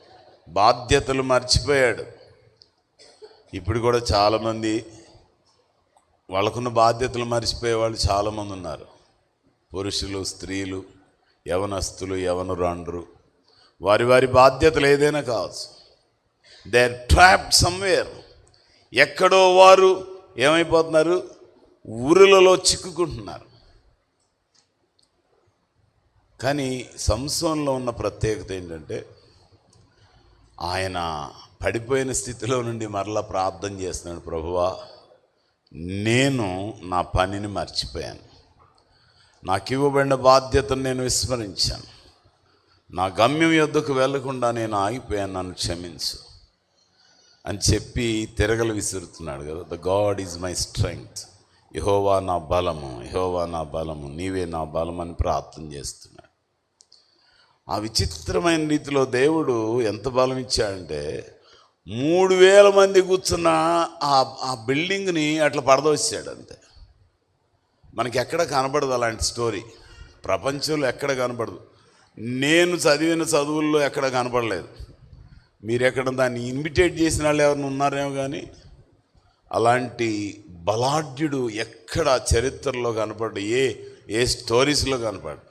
బాధ్యతలు మర్చిపోయాడు. ఇప్పుడు కూడా చాలామంది వాళ్ళకున్న బాధ్యతలు మర్చిపోయే వాళ్ళు చాలామంది ఉన్నారు. పురుషులు, స్త్రీలు, యవనస్తులు, యవనురాండ్రు, వారి వారి బాధ్యతలు ఏదైనా కావచ్చు. They are trapped somewhere. ఎక్కడో వారు ఏమైపోతున్నారు? ఊరులలో చిక్కుకుంటున్నారు. కానీ సంసోన్లో ఉన్న ప్రత్యేకత ఏంటంటే ఆయన పడిపోయిన స్థితిలో నుండి మరలా ప్రార్థన చేస్తున్నాడు. ప్రభువా, నేను నా పనిని మర్చిపోయాను, నాకు ఇవ్వబడిన బాధ్యతను నేను విస్మరించాను, నా గమ్యం యొద్దకు వెళ్లకుండా నేను ఆగిపోయాను, నన్ను క్షమించు అని చెప్పి తిరగలు విసురుతున్నాడు కదా. The God is my strength, యెహోవా నా బలము, యెహోవా నా బలము, నీవే నా బలం అని ప్రార్థన చేస్తున్నాడు. ఆ విచిత్రమైన రీతిలో దేవుడు ఎంత బలం ఇచ్చాడంటే 3000 మంది కూర్చున్న ఆ బిల్డింగ్ని అట్లా పడదోసాడు అంతే. మనకి ఎక్కడ కనపడదు అలాంటి స్టోరీ, ప్రపంచంలో ఎక్కడ కనపడదు. నేను చదివిన చదువుల్లో ఎక్కడ కనపడలేదు. మీరు ఎక్కడ దాన్ని ఇన్విటేట్ చేసిన వాళ్ళు ఎవరిని ఉన్నారేమో కానీ అలాంటి బలాఢ్యుడు ఎక్కడ చరిత్రలో కనపడ్డు, ఏ స్టోరీస్లో కనపడ్డు.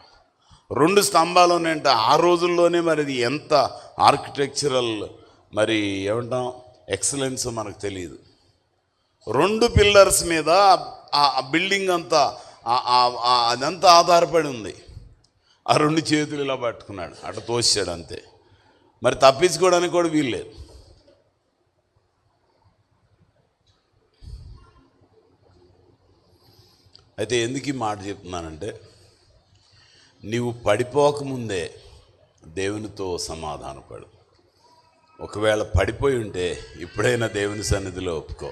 2 స్తంభాలు అంటే ఆ రోజుల్లోనే మరి అది ఎంత ఆర్కిటెక్చరల్ మరి ఏమంటాం ఎక్సలెన్స్ మనకు తెలియదు. 2 పిల్లర్స్ మీద ఆ బిల్డింగ్ అంతా అదంతా ఆధారపడి ఉంది. ఆ 2 చేతులు ఇలా పట్టుకున్నాడు, అటు తోసాడు అంతే. మరి తప్పించుకోవడానికి కూడా వీల్లేదు. అయితే ఎందుకు ఈ మాట చెప్తున్నానంటే, నీవు పడిపోకముందే దేవునితో సమాధానపడు. ఒకవేళ పడిపోయి ఉంటే ఇప్పుడైనా దేవుని సన్నిధిలో ఒప్పుకో,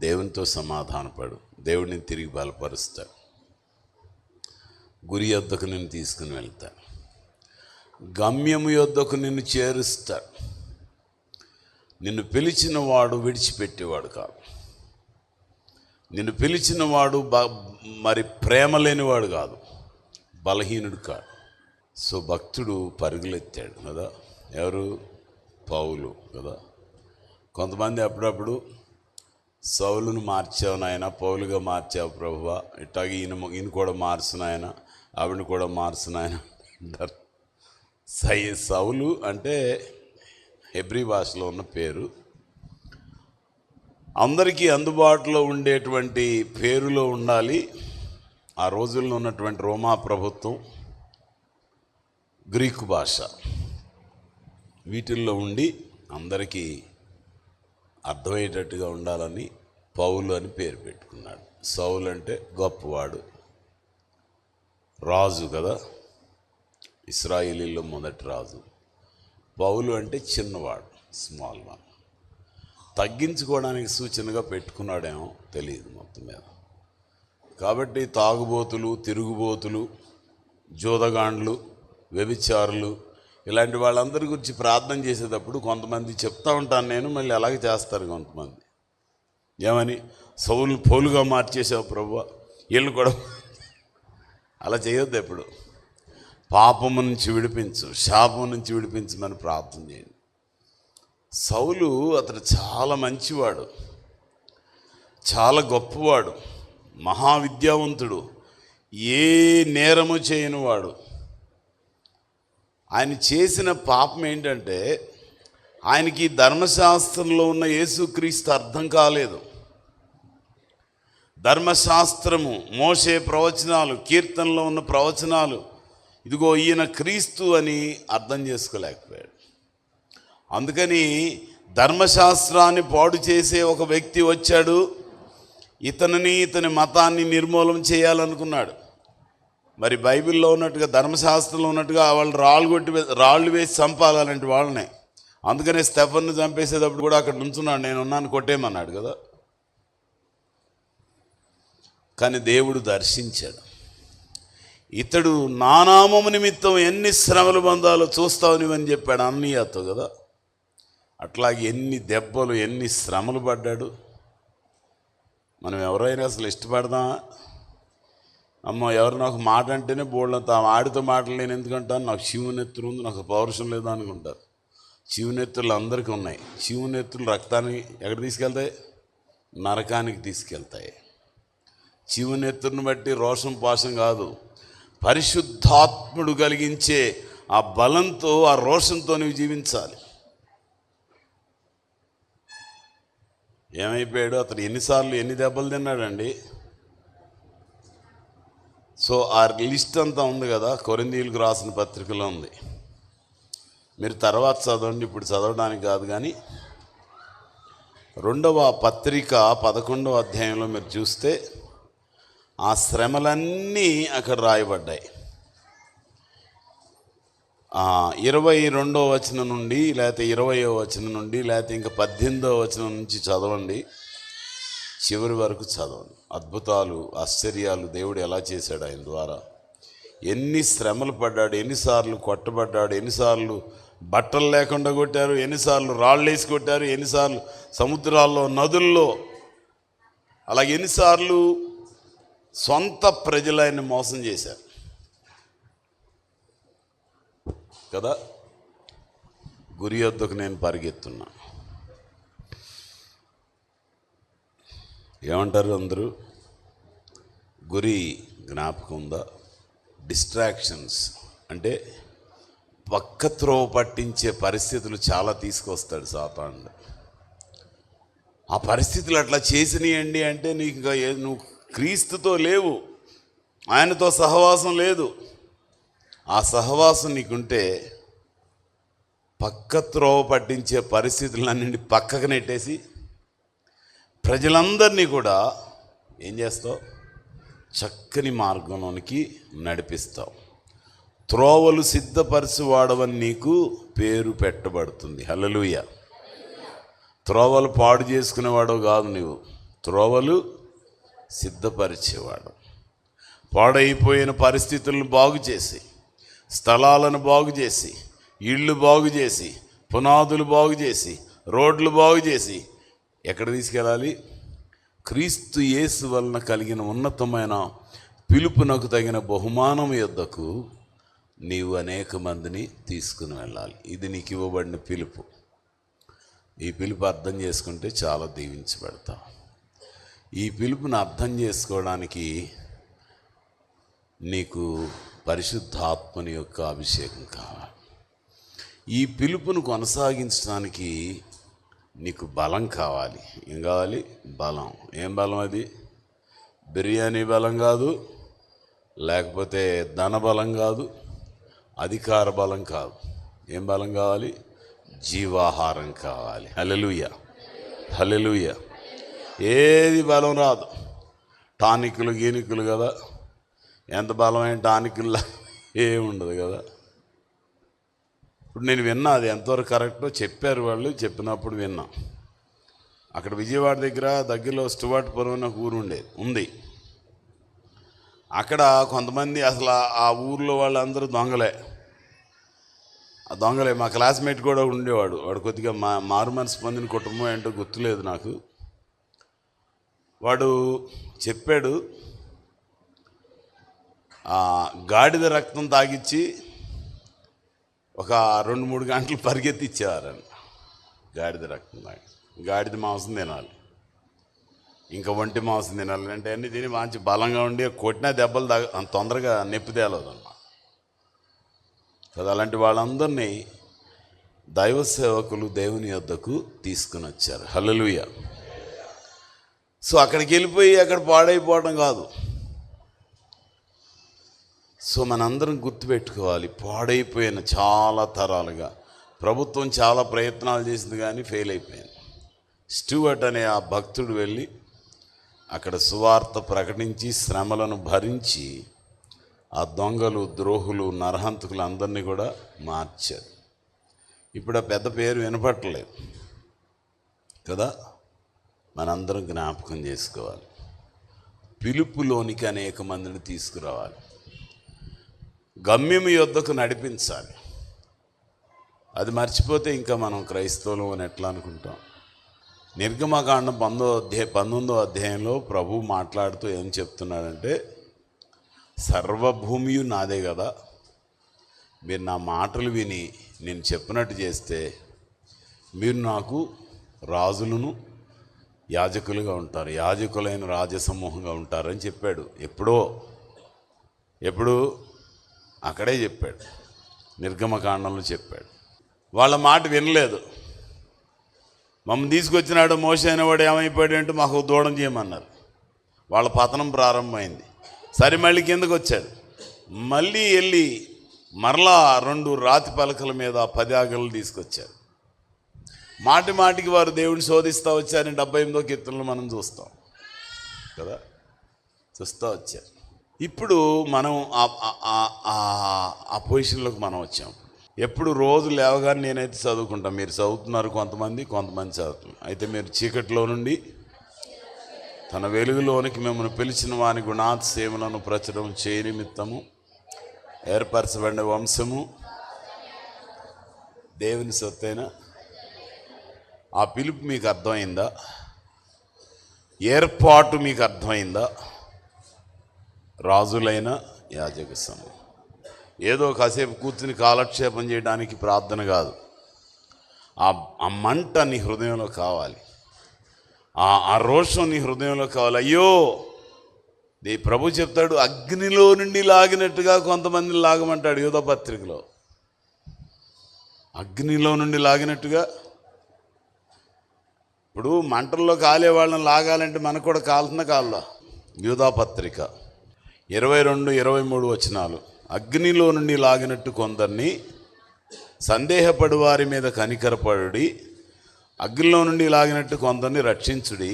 దేవునితో సమాధానపడు. దేవుడిని తిరిగి బలపరుస్తాడు, గురి యొద్దకు నిన్ను తీసుకుని వెళ్తాడు, గమ్యము యొద్దకు నిన్ను చేరుస్తాడు. నిన్ను పిలిచిన వాడు విడిచిపెట్టేవాడు కాదు. నిన్ను పిలిచిన వాడు మరి ప్రేమ లేనివాడు కాదు, బలహీనుడు కాదు. సో భక్తుడు పరుగులెత్తాడు కదా. ఎవరు? పౌలు కదా. కొంతమంది అప్పుడప్పుడు సౌలును మార్చావు నాయన, పౌలుగా మార్చావు ప్రభువా, ఇట్లాగే ఈయన కూడా మార్చు నాయన, ఆవిడని కూడా మార్చు నాయన అంటారు. సౌలు అంటే హెబ్రీ భాషలో ఉన్న పేరు. అందరికీ అందుబాటులో ఉండేటువంటి పేరులో ఉండాలి. ఆ రోజుల్లో ఉన్నటువంటి రోమా ప్రభుత్వం గ్రీకు భాష వీటిల్లో ఉండి అందరికీ అర్థమయ్యేటట్టుగా ఉండాలని పౌలు అని పేరు పెట్టుకున్నాడు. సౌలు అంటే గొప్పవాడు, రాజు కదా, ఇశ్రాయేలీలో మొదటి రాజు. పౌలు అంటే చిన్నవాడు, స్మాల్ వన్. తగ్గించుకోవడానికి సూచనగా పెట్టుకున్నాడేమో తెలియదు మొత్తం మీద. కాబట్టి తాగుబోతులు, తిరుగుబోతులు, జోదగాండ్లు, వ్యభిచారులు ఇలాంటి వాళ్ళందరి గురించి ప్రార్థన చేసేటప్పుడు కొంతమంది చెప్తా ఉంటాను నేను, మళ్ళీ అలాగే చేస్తారు కొంతమంది. ఏమని? సౌలు పౌలుగా మార్చేసావు ప్రభువా, వీళ్ళు కూడా అలా చేయొద్దు. ఎప్పుడు పాపము నుంచి విడిపించు, శాపం నుంచి విడిపించమని ప్రార్థన చేయండి. సౌలు అతడు చాలా మంచివాడు, చాలా గొప్పవాడు, మహావిద్యావంతుడు, ఏ నేరము చేయనివాడు. ఆయన చేసిన పాపం ఏంటంటే ఆయనకి ధర్మశాస్త్రంలో ఉన్న యేసుక్రీస్తు అర్థం కాలేదు. ధర్మశాస్త్రము, మోషే ప్రవచనాలు, కీర్తనలో ఉన్న ప్రవచనాలు, ఇదిగో ఈయన క్రీస్తు అని అర్థం చేసుకోలేకపోయాడు. అందుకని ధర్మశాస్త్రాన్ని పాడు చేసే ఒక వ్యక్తి వచ్చాడు, ఇతని మతాన్ని నిర్మూలన చేయాలనుకున్నాడు. మరి బైబిల్లో ఉన్నట్టుగా, ధర్మశాస్త్రంలో ఉన్నట్టుగా వాళ్ళు రాళ్ళు వేసి చంపాలంటే వాళ్ళనే. అందుకనే స్టెఫన్ను చంపేసేటప్పుడు కూడా అక్కడ నుంచున్నాడు, నేను ఉన్నాను కొట్టేయమన్నాడు కదా. కానీ దేవుడు దర్శించాడు. ఇతడు నా నామము నిమిత్తం ఎన్ని శ్రమలు పొందాలో చూస్తావు నువ్వని చెప్పాడు అన్నయ్యతో కదా. అట్లాగే ఎన్ని దెబ్బలు, ఎన్ని శ్రమలు పడ్డాడు. మనం ఎవరైనా అసలు ఇష్టపడదామా? అమ్మ ఎవరు నాకు మాట అంటేనే బోళ్ళంతా, ఆడితో మాటలేను ఎందుకంటాను, నాకు శివునెత్తులు ఉంది, నాకు పౌరుషం లేదు అనుకుంటారు. శివునెత్తులు అందరికీ ఉన్నాయి. శివునెత్తులు రక్తాన్ని ఎక్కడ తీసుకెళ్తాయి? నరకానికి తీసుకెళ్తాయి. శివునెత్తుని బట్టి రోషం పాశం కాదు, పరిశుద్ధాత్ముడు కలిగించే ఆ బలంతో, ఆ రోషంతో నువ్వు జీవించాలి. ఏమైపోయాడు అతను? ఎన్నిసార్లు ఎన్ని దెబ్బలు తిన్నాడండి. సో ఆ లిస్ట్ అంతా ఉంది కదా, కొరింథీయులకు రాసిన పత్రికలో ఉంది. మీరు తర్వాత చదవండి, ఇప్పుడు చదవడానికి కాదు. కానీ 2వ పత్రిక 11వ అధ్యాయంలో మీరు చూస్తే ఆ శ్రమలన్నీ అక్కడ రాయబడ్డాయి. 22వ వచనం నుండి, లేకపోతే 20వ వచనం నుండి, లేకపోతే ఇంకా 18వ వచనం నుంచి చదవండి, చివరి వరకు చదవండి. అద్భుతాలు, ఆశ్చర్యాలు దేవుడు ఎలా చేశాడు ఆయన ద్వారా. ఎన్ని శ్రమలు పడ్డాడు, ఎన్నిసార్లు కొట్టబడ్డాడు, ఎన్నిసార్లు బట్టలు లేకుండా కొట్టారు, ఎన్నిసార్లు రాళ్ళు వేసి కొట్టారు, ఎన్నిసార్లు సముద్రాల్లో, నదుల్లో, అలాగే ఎన్నిసార్లు సొంత ప్రజలు ఆయన్ని మోసం చేశారు కదా. గురి వద్దకు నేను పరిగెత్తున్నా. ఏమంటారు అందరూ? గురి జ్ఞాపకం ఉందా? డిస్ట్రాక్షన్స్ అంటే పక్క త్రోవ పట్టించే పరిస్థితులు చాలా తీసుకొస్తాడు సాతానుడు. ఆ పరిస్థితులు అట్లా చేసినాయండి అంటే నీకు ఇంకా నువ్వు క్రీస్తుతో లేవు, ఆయనతో సహవాసం లేదు. ఆ సహవాసం నీకుంటే పక్క త్రోవ పట్టించే పరిస్థితులన్నింటి పక్కకు నెట్టేసి ప్రజలందరినీ కూడా ఏం చేస్తావు? చక్కని మార్గంలోనికి నడిపిస్తావు. త్రోవలు సిద్ధపరచువాడవని నీకు పేరు పెట్టబడుతుంది. హల్లెలూయా. త్రోవలు పాడు చేసుకునేవాడు కాదు నీవు, త్రోవలు సిద్ధపరిచేవాడు. పాడైపోయిన పరిస్థితులను బాగు చేసి, స్థలాలను బాగు చేసి, ఇళ్ళు బాగు చేసి, పునాదులు బాగు చేసి, రోడ్లు బాగు చేసి ఎక్కడ తీసుకెళ్ళాలి? క్రీస్తు యేసు వలన కలిగిన ఉన్నతమైన పిలుపునకు తగిన బహుమానం యొద్దకు నీవు అనేక మందిని తీసుకుని వెళ్ళాలి. ఇది నీకు ఇవ్వబడిన పిలుపు. ఈ పిలుపు అర్థం చేసుకుంటే చాలా దీవించబడతావు. ఈ పిలుపుని అర్థం చేసుకోవడానికి నీకు పరిశుద్ధాత్మని యొక్క అభిషేకం కావాలి. ఈ పిలుపును కొనసాగించడానికి నీకు బలం కావాలి. ఏం కావాలి? బలం. ఏం బలం అది? బిర్యానీ బలం కాదు, లేకపోతే ధనబలం కాదు, అధికార బలం కాదు. ఏం బలం కావాలి? జీవాహారం కావాలి. హల్లెలూయా, హల్లెలూయా. ఏది బలం రాదు. టానికులు గీనికులు కదా, ఎంత బలమైన టానికుల్లా ఏముండదు కదా. ఇప్పుడు నేను విన్నా, అది ఎంతవరకు కరెక్టో చెప్పారు వాళ్ళు, చెప్పినప్పుడు విన్నా. అక్కడ విజయవాడ దగ్గరలో స్టువర్ట్పురం అనే ఒక ఊరు ఉంది. అక్కడ కొంతమంది అసలు ఆ ఊర్లో వాళ్ళందరూ దొంగలే. మా క్లాస్మేట్ కూడా ఉండేవాడు. వాడు కొద్దిగా మారు మనసు పొందిన కుటుంబం ఏంటో గుర్తులేదు నాకు. వాడు చెప్పాడు, గాడిద రక్తం తాగిచ్చి ఒక 2-3 గంటలు పరిగెత్తిచ్చేవారని. గాడిద రక్తం తాగి గాడిద మాంసం తినాలి, ఇంకా ఒంటి మాంసం తినాలి అంటే అన్నీ తిని మంచి బలంగా ఉండి కొట్టినా దెబ్బలు అంత తొందరగా నొప్పి తేలదన్నమాట కదా. అలాంటి వాళ్ళందరినీ దైవ సేవకులు దేవుని యొద్దకు తీసుకుని వచ్చారు. హల్లెలూయా. సో అక్కడికి వెళ్ళిపోయి అక్కడ పాడైపోవడం కాదు. సో మనందరం గుర్తుపెట్టుకోవాలి, పాడైపోయిన చాలా తరాలుగా ప్రభుత్వం చాలా ప్రయత్నాలు చేసింది కానీ ఫెయిల్ అయిపోయింది. స్టూవర్ట్ అనే ఆ భక్తుడు వెళ్ళి అక్కడ సువార్త ప్రకటించి శ్రమలను భరించి ఆ దొంగలు, ద్రోహులు, నరహంతకులు అందరినీ కూడా మార్చారు. ఇప్పుడు ఆ పెద్ద పేరు వినపట్టలేదు కదా. మనందరం జ్ఞాపకం చేసుకోవాలి, పిలుపులోనికి అనేక మందిని తీసుకురావాలి, గమ్యం యొద్దకు నడిపించాలి. అది మర్చిపోతే ఇంకా మనం క్రైస్తవులు అని ఎట్లా అనుకుంటాం. నిర్గమకాండం 19వ అధ్యాయంలో ప్రభు మాట్లాడుతూ ఏం చెప్తున్నాడంటే, సర్వభూమియు నాదే కదా, మీరు నా మాటలు విని నేను చెప్పినట్టు చేస్తే మీరు నాకు రాజులను యాజకులుగా ఉంటారు, యాజకులైన రాజసమూహంగా ఉంటారని చెప్పాడు. ఎప్పుడు అక్కడే చెప్పాడు, నిర్గమకాండంలో చెప్పాడు. వాళ్ళ మాట వినలేదు. మమ్మల్ని తీసుకొచ్చినాడు మోషే అనేవాడు ఏమైపోయాడు అంటే మాకు దూడం చేయమన్నారు. వాళ్ళ పతనం ప్రారంభమైంది. సరే మళ్ళీ కిందకు వచ్చాడు. మళ్ళీ వెళ్ళి మరలా 2 రాతి పలకల మీద 10 ఆజ్ఞలు తీసుకొచ్చారు. మాటి మాటికి వారు దేవుడిని శోధిస్తూ వచ్చారని 78వ కీర్తనలో మనం చూస్తాం కదా, చూస్తూ వచ్చారు. ఇప్పుడు మనం ఆ పొజిషన్లోకి మనం వచ్చాం. ఎప్పుడు రోజు లేవగానే నేనైతే చదువుకుంటాను, మీరు చదువుతున్నారు కొంతమంది చదువుతున్నారు. అయితే మీరు చీకటిలో నుండి తన వెలుగులోనికి మిమ్మల్ని పిలిచిన వాని గుణాతిశయములను ప్రచురం చేయ నిమిత్తము ఏర్పరచబడిన వంశము, దేవుని సొత్తైన ఆ పిలుపు మీకు అర్థమైందా? ఏర్పాటు మీకు అర్థమైందా? రాజులైన యాజక సమూహం. ఏదో కాసేపు కూర్చుని కాలక్షేపం చేయడానికి ప్రార్థన కాదు. ఆ మంట నీ హృదయంలో కావాలి, ఆ రోషం నీ హృదయంలో కావాలి. అయ్యో, ప్రభు చెప్తాడు, అగ్నిలో నుండి లాగినట్టుగా కొంతమందిని లాగమంటాడు యూదా పత్రికలో. అగ్నిలో నుండి లాగినట్టుగా. ఇప్పుడు మంటల్లో కాలే వాళ్ళని లాగాలంటే మనకు కూడా కాలుతున్న కాళ్ళ. యూదా పత్రిక 22-23 వచనాలు. అగ్నిలో నుండి లాగినట్టు కొందరిని సందేహపడు వారి మీద కనికరపడుడి, అగ్నిలో నుండి లాగినట్టు కొందరిని రక్షించుడి,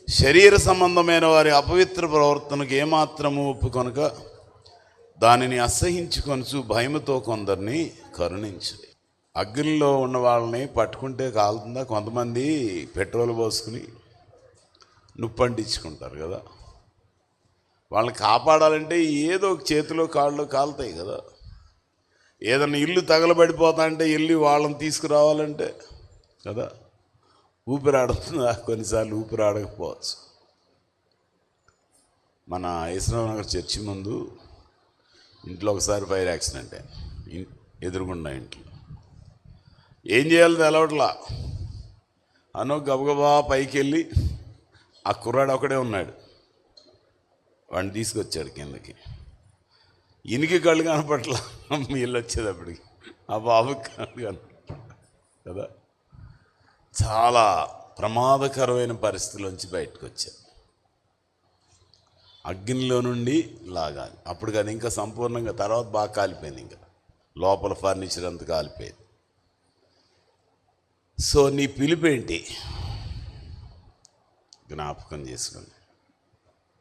శరీర సంబంధమైన వారి అపవిత్ర ప్రవర్తనకు ఏమాత్రము ఒప్పుకొనక దానిని అసహించుకొనుచు భయముతో కొందరిని కరుణించుడి. అగ్నిలో ఉన్న వాళ్ళని పట్టుకుంటే కాలుతుందా? కొంతమంది పెట్రోల్ పోసుకుని నుప్పంటించుకుంటారు కదా. వాళ్ళని కాపాడాలంటే ఏదో ఒక చేతిలో కాళ్ళు కాలుతాయి కదా. ఏదైనా ఇల్లు తగలబడిపోతా అంటే వెళ్ళి వాళ్ళని తీసుకురావాలంటే కదా, ఊపిరాడుతుందా? కొన్నిసార్లు ఊపిరాడకపోవచ్చు. మన యేసునగర్ చర్చి ముందు ఇంట్లో ఒకసారి ఫైర్ యాక్సిడెంట్ అయింది, ఎదురుగుండా ఇంట్లో. ఏం చేయాలో తెలవట్లా. గబగబా పైకి వెళ్ళి ఆ కుర్రాడు ఒకడే ఉన్నాడు, వాడిని తీసుకొచ్చాడు కిందకి. ఇనికి కళ్ళు కనపట్ల, వీళ్ళు వచ్చేటప్పటికి ఆ బాబుకి కళ్ళు కనపట్ల కదా. చాలా ప్రమాదకరమైన పరిస్థితుల్లోంచి బయటకు వచ్చారు. అగ్నిలో నుండి లాగాలి. అప్పుడు అది ఇంకా సంపూర్ణంగా, తర్వాత బాగా కాలిపోయింది, ఇంకా లోపల ఫర్నిచర్ అంతా కాలిపోయింది. సో నీ పిలుపేంటి జ్ఞాపకం చేసుకోండి.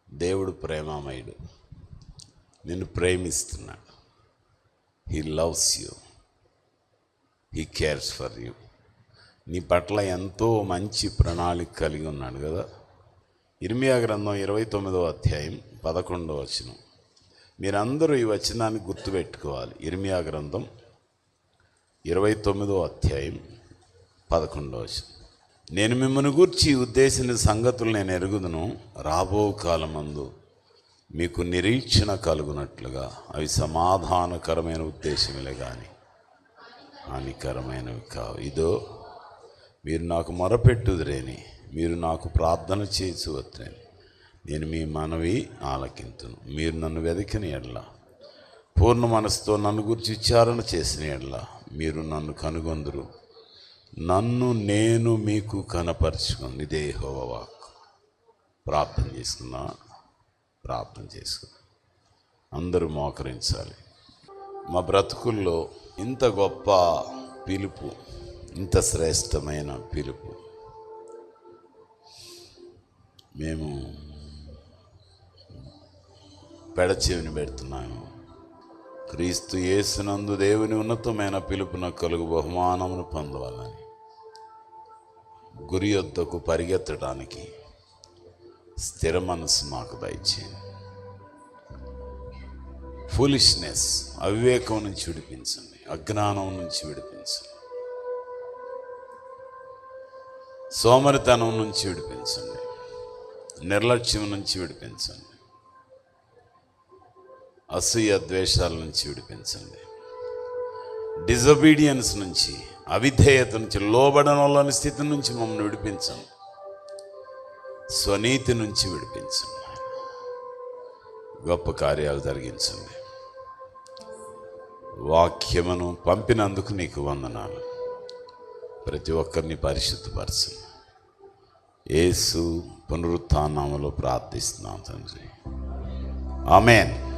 దేవుడు ప్రేమామయుడు, నిన్ను ప్రేమిస్తున్నాడు. He loves you, he cares for you. నీ పట్ల ఎంతో మంచి ప్రణాళిక కలిగి ఉన్నాడు కదా. ఇర్మియా గ్రంథం 29వ అధ్యాయం 11వ వచనం. మీరందరూ ఈ వచనాన్ని గుర్తుపెట్టుకోవాలి. ఇర్మియా గ్రంథం 29వ అధ్యాయం 11వ వచనం. నేను మిమ్మల్ని గూర్చి ఉద్దేశించిన సంగతులు నేను ఎరుగుదును, రాబో కాలమందు మీకు నిరీక్షణ కలుగునట్లుగా అవి సమాధానకరమైన ఉద్దేశములే కానీ హానికరమైనవి కావు. ఇదో మీరు నాకు మొరపెట్టుదురేని, మీరు నాకు ప్రార్థన చేయవచ్చునని నేను మీ మనవి ఆలకింతును. మీరు నన్ను వెతికిన ఎడల, పూర్ణ మనసుతో నన్ను గురించి విచారణ చేసిన ఎడల మీరు నన్ను కనుగొందురు, నన్ను నేను మీకు కనపరుచుకుని. ఇదే యెహోవా వాక్కు. ప్రార్థన చేసుకున్నా, ప్రార్థన చేసుకున్నా. అందరూ మోకరించాలి. మా బ్రతుకుల్లో ఇంత గొప్ప పిలుపు, ఇంత శ్రేష్టమైన పిలుపు మేము పెడచెవిని పెడుతున్నాము. క్రీస్తు యేసునందు దేవుని ఉన్నతమైన పిలుపున కలుగు బహుమానమును పొందవాలని, గురి యొద్దకు పరిగెత్తడానికి స్థిర మనసు మాకు దయచేయండి. ఫూలిష్నెస్, అవివేకం నుంచి విడిపించండి, అజ్ఞానం నుంచి విడిపించండి, సోమరితనం నుంచి విడిపించండి, నిర్లక్ష్యం నుంచి విడిపించండి, అసూయ ద్వేషాల నుంచి విడిపించండి, డిజొబీడియన్స్ నుంచి, అవిధేయత నుంచి, లోబడనలోని స్థితి నుంచి మమ్మల్ని విడిపించండి, స్వనీతి నుంచి విడిపించండి. గొప్ప కార్యాలు జరిగించండి. వాక్యమును పంపినందుకు నీకు వందనాలు. ప్రతి ఒక్కరిని పరిశుద్ధపరచండి. యేసు పునరుత్థానములో ప్రార్థిస్తున్నాం తండ్రి. ఆమేన్.